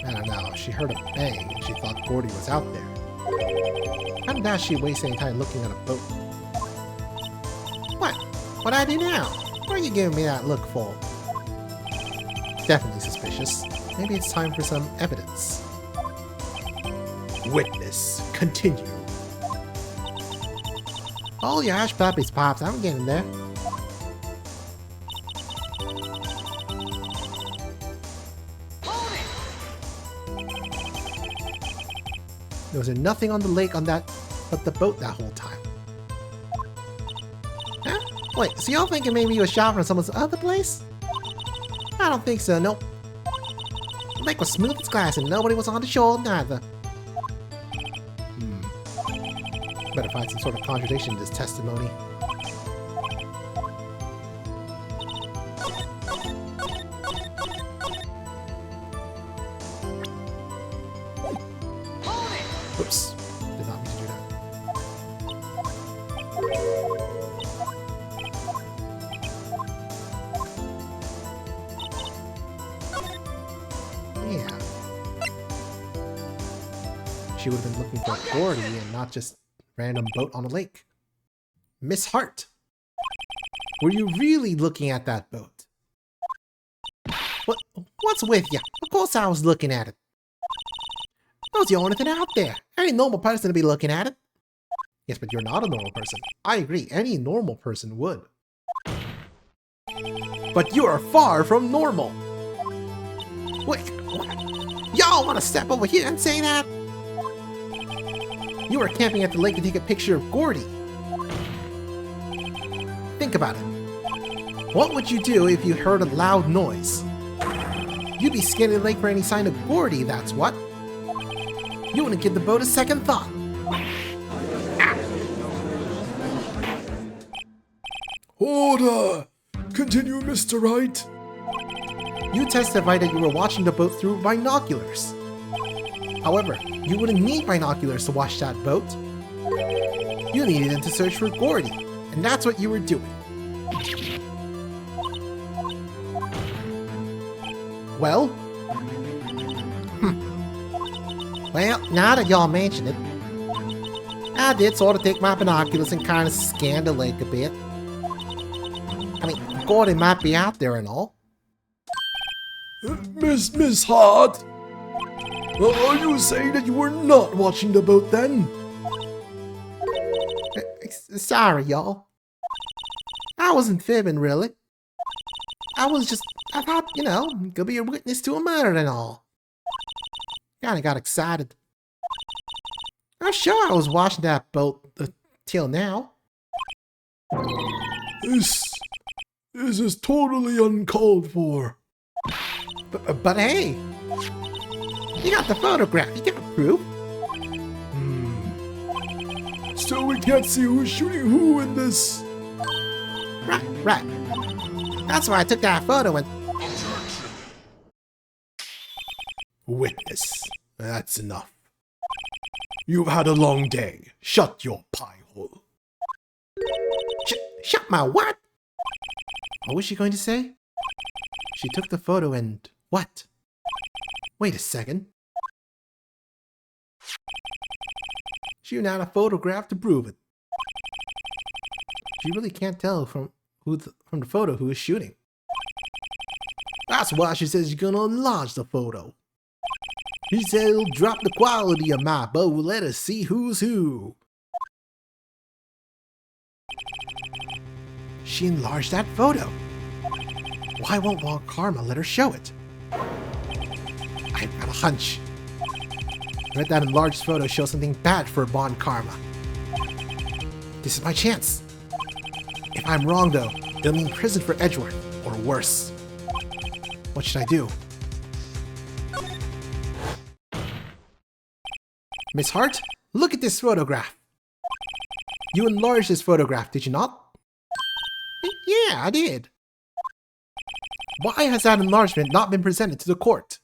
[SPEAKER 1] I don't know, she heard a bang and she thought Gordy was out there. How did that she waste any time looking at a boat? What? What'd I do now? What are you giving me that look for? Definitely suspicious. Maybe it's time for some evidence. Witness, continue. Hold your hush puppies, Pops, I'm getting there. There was nothing on the lake but the boat that whole time. Huh? Wait, so y'all thinking maybe you were shot from someone's other place? I don't think so, nope. The lake was smooth as glass and nobody was on the shore neither. Better find some sort of contradiction in this testimony. Oops, did not mean to do that. Yeah. She would have been looking for Gordy and not just random boat on a lake. Miss Hart, were you really looking at that boat? What's with you? Of course I was looking at it. That was the only thing out there. Any normal person to be looking at it. Yes, but you're not a normal person. I agree, any normal person would. But you are far from normal.
[SPEAKER 2] Wait, what? Y'all want to step over here and say that?
[SPEAKER 1] You are camping at the lake to take a picture of Gordy. Think about it. What would you do if you heard a loud noise? You'd be scanning the lake for any sign of Gordy, that's what. You wouldn't give the boat a second thought.
[SPEAKER 3] Order! Continue, Mr. Wright.
[SPEAKER 1] You testified that you were watching the boat through binoculars. However, you wouldn't need binoculars to watch that boat. You needed them to search for Gordy, and that's what you were doing. Well?
[SPEAKER 2] Well, now that y'all mention it, I did sort of take my binoculars and kind of scan the lake a bit. I mean, Gordy might be out there and all.
[SPEAKER 3] Miss Hart? Are you saying that you were not watching the boat then?
[SPEAKER 2] Sorry, y'all. I wasn't fibbing, really. I thought, you know, could be a witness to a murder and all. Kinda got excited. I'm sure I was watching that boat till now.
[SPEAKER 3] This is totally uncalled for.
[SPEAKER 2] But hey, you got the photograph. You got proof.
[SPEAKER 3] Still, we can't see who's shooting who in this.
[SPEAKER 2] Right. That's why I took that photo and...
[SPEAKER 3] Witness. That's enough. You've had a long day. Shut your pie hole.
[SPEAKER 2] Shut my what?
[SPEAKER 1] What was she going to say? She took the photo and... what? Wait a second. She even had a photograph to prove it. She really can't tell from the photo who is shooting.
[SPEAKER 2] That's why she says she's gonna enlarge the photo. She said it'll drop the quality of my boat. Let us see who's who.
[SPEAKER 1] She enlarged that photo. Why won't Von Karma let her show it? I've got a hunch. I bet that enlarged photo shows something bad for Bon Karma. This is my chance. If I'm wrong, though, it'll mean prison for Edgeworth, or worse. What should I do? Miss Hart, look at this photograph. You enlarged this photograph, did you not?
[SPEAKER 2] Yeah, I did.
[SPEAKER 1] Why has that enlargement not been presented to the court?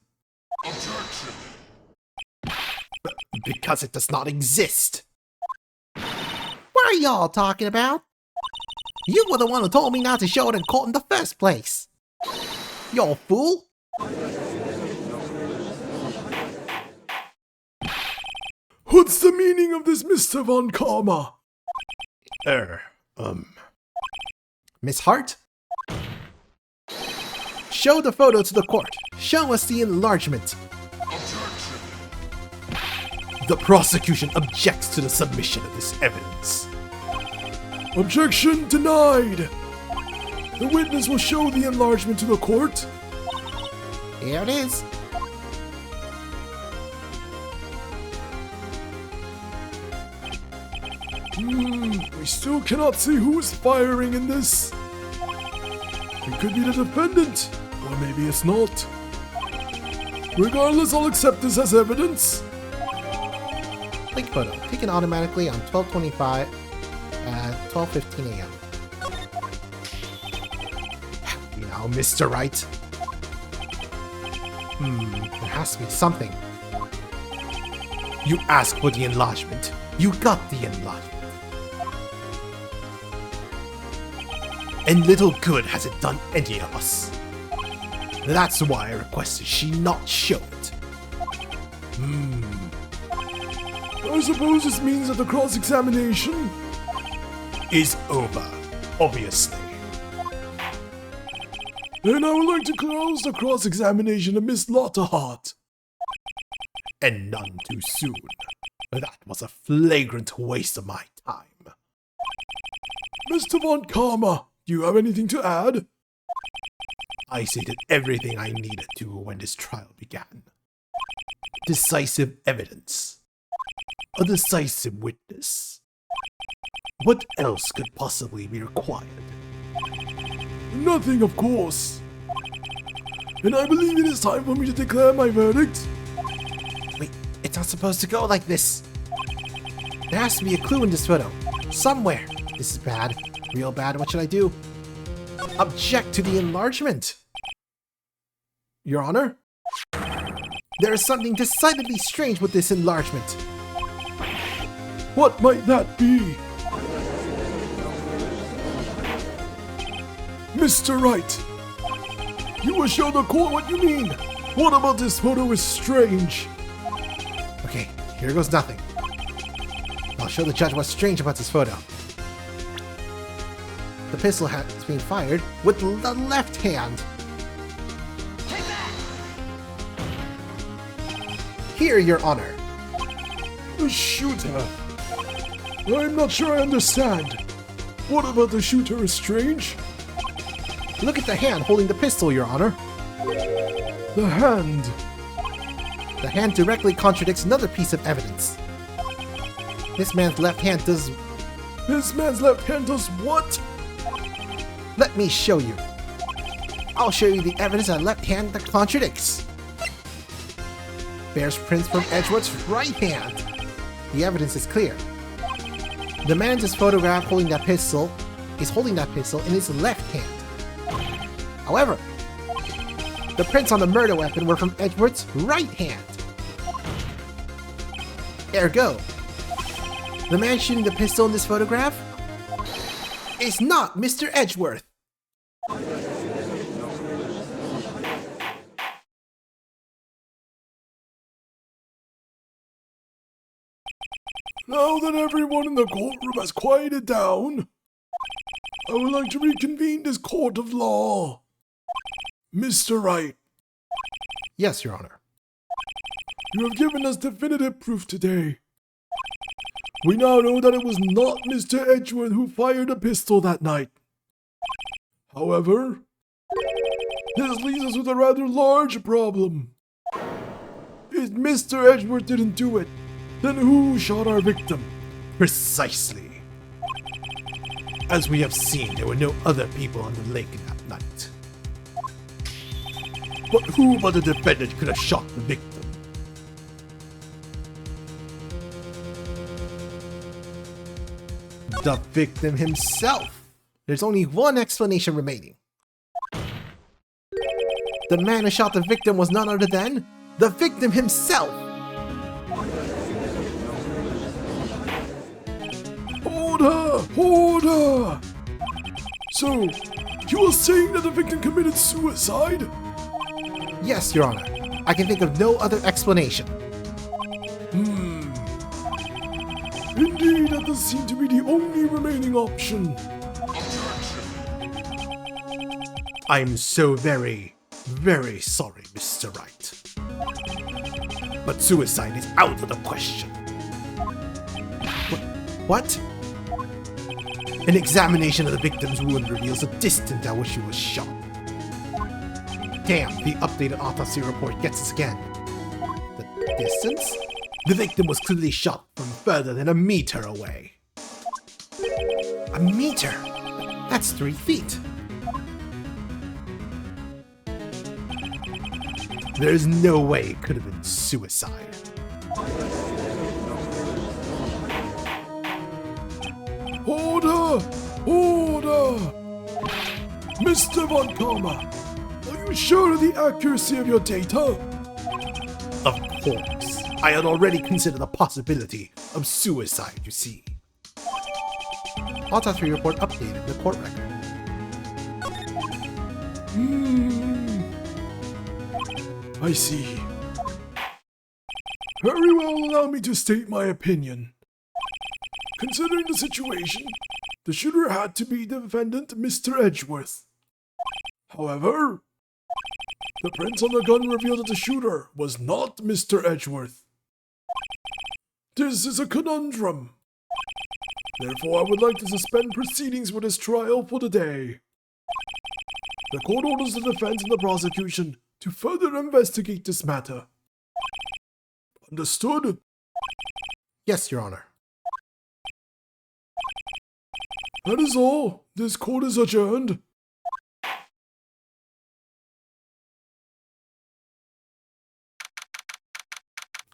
[SPEAKER 1] Because it does not exist.
[SPEAKER 2] What are y'all talking about? You were the one who told me not to show it in court in the first place. You fool.
[SPEAKER 3] What's the meaning of this, Mr. Von Karma?
[SPEAKER 1] Miss Hart? Show the photo to the court. Show us the enlargement. The prosecution objects to the submission of this evidence.
[SPEAKER 3] Objection denied. The witness will show the enlargement to the court.
[SPEAKER 2] Here it is.
[SPEAKER 3] We still cannot see who is firing in this. It could be the defendant, or maybe it's not. Regardless, I'll accept this as evidence.
[SPEAKER 1] Lake photo, taken automatically on 12/25 at 12:15 a.m. You know, Mr. Wright. There has to be something. You asked for the enlargement. You got the enlargement. And little good has it done any of us. That's why I requested she not show it.
[SPEAKER 3] I suppose this means that the cross-examination
[SPEAKER 1] Is over, obviously.
[SPEAKER 3] Then I would like to close the cross-examination of Miss Lotterheart.
[SPEAKER 1] And none too soon. That was a flagrant waste of my time.
[SPEAKER 3] Mr. Von Karma, do you have anything to add?
[SPEAKER 2] I stated everything I needed to when this trial began. Decisive evidence. A decisive witness. What else could possibly be required?
[SPEAKER 3] Nothing, of course. And I believe it is time for me to declare my verdict.
[SPEAKER 2] Wait, it's not supposed to go like this. There has to be a clue in this photo. Somewhere. This is bad. Real bad. What should I do? Object to the enlargement. Your Honor? There is something decidedly strange with this enlargement.
[SPEAKER 3] What might that be? Mr. Wright, you will show the court what you mean. What about this photo is strange?
[SPEAKER 2] Okay, here goes nothing. I'll show the judge what's strange about this photo. The pistol has been fired with the left hand. Here, Your Honor.
[SPEAKER 3] The shooter. I'm not sure I understand. What about the shooter is strange?
[SPEAKER 2] Look at the hand holding the pistol, Your Honor.
[SPEAKER 3] The hand.
[SPEAKER 2] The hand directly contradicts another piece of evidence. This man's left hand does...
[SPEAKER 3] This man's left hand does what?
[SPEAKER 2] Let me show you. I'll show you the evidence on left hand that contradicts. Bears prints from Edgeworth's right hand. The evidence is clear. The man in this photograph holding that pistol is holding that pistol in his left hand. However, the prints on the murder weapon were from Edgeworth's right hand. Ergo, the man shooting the pistol in this photograph is not Mr. Edgeworth.
[SPEAKER 3] Now that everyone in the courtroom has quieted down, I would like to reconvene this court of law. Mr. Wright,
[SPEAKER 2] Yes, Your Honor.
[SPEAKER 3] you have given us definitive proof today. We now know that it was not Mr. Edgeworth who fired the pistol that night. However, this leaves us with a rather large problem. If Mr. Edgeworth didn't do it, then who shot our victim?
[SPEAKER 2] Precisely. As we have seen, there were no other people on the lake that night. But who but the defendant could have shot the victim? The victim himself. There's only one explanation remaining. The man who shot the victim was none other than the victim himself.
[SPEAKER 3] Hold her! So, you are saying that the victim committed suicide?
[SPEAKER 2] Yes, Your Honor. I can think of no other explanation.
[SPEAKER 3] Indeed, that does seem to be the only remaining option.
[SPEAKER 2] I'm so very, very sorry, Mr. Wright. But suicide is out of the question. What? An examination of the victim's wound reveals a distance at which she was shot. Damn, the updated autopsy report gets us again. The distance? The victim was clearly shot from further than a meter away. A meter? That's 3 feet. There's no way it could have been suicide.
[SPEAKER 3] Hold her! Mr. Von Karma, are you sure of the accuracy of your data?
[SPEAKER 2] Of course. I had already considered the possibility of suicide, you see. Autopsy report updated in the court record.
[SPEAKER 3] I see. Very well, allow me to state my opinion. Considering the situation, the shooter had to be the defendant, Mr. Edgeworth. However, the prints on the gun revealed that the shooter was not Mr. Edgeworth. This is a conundrum. Therefore, I would like to suspend proceedings with this trial for the day. The court orders the defense and the prosecution to further investigate this matter. Understood?
[SPEAKER 1] Yes, Your Honor.
[SPEAKER 3] That is all. This court is adjourned.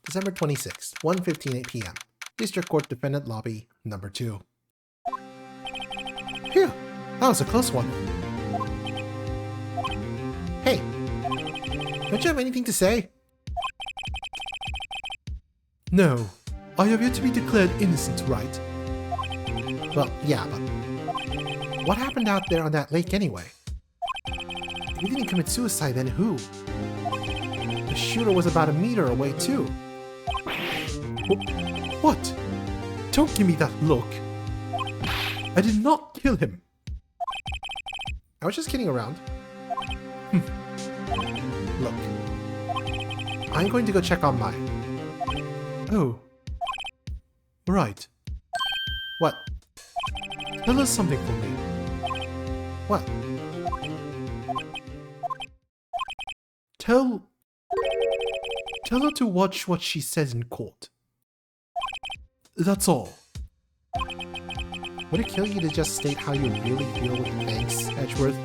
[SPEAKER 1] December 26th, 1:58 p.m. District Court Defendant Lobby, number 2. Phew, that was a close one. Hey, don't you have anything to say? No, I have yet to be declared innocent, right? Well, yeah, but what happened out there on that lake anyway? If you didn't commit suicide, then who? The shooter was about a meter away, too. What? Don't give me that look. I did not kill him. I was just kidding around. Look, I'm going to go check on mine. Oh. Right. What? Tell us something for me. What? Tell her to watch what she says in court. That's all. Would it kill you to just state how you really feel with thanks, Edgeworth?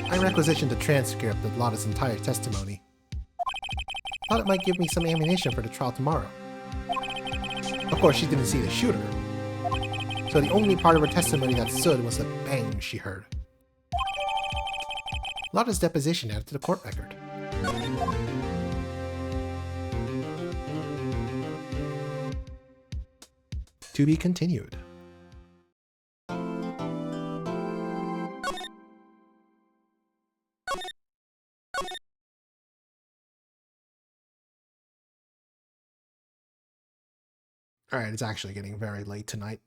[SPEAKER 1] I requisitioned a transcript of Lotta's entire testimony. Thought it might give me some ammunition for the trial tomorrow. Of course, she didn't see the shooter, so the only part of her testimony that stood was the bang she heard. Lotta's deposition added to the court record. To be continued. Alright, it's actually getting very late tonight,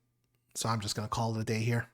[SPEAKER 1] so I'm just gonna call it a day here.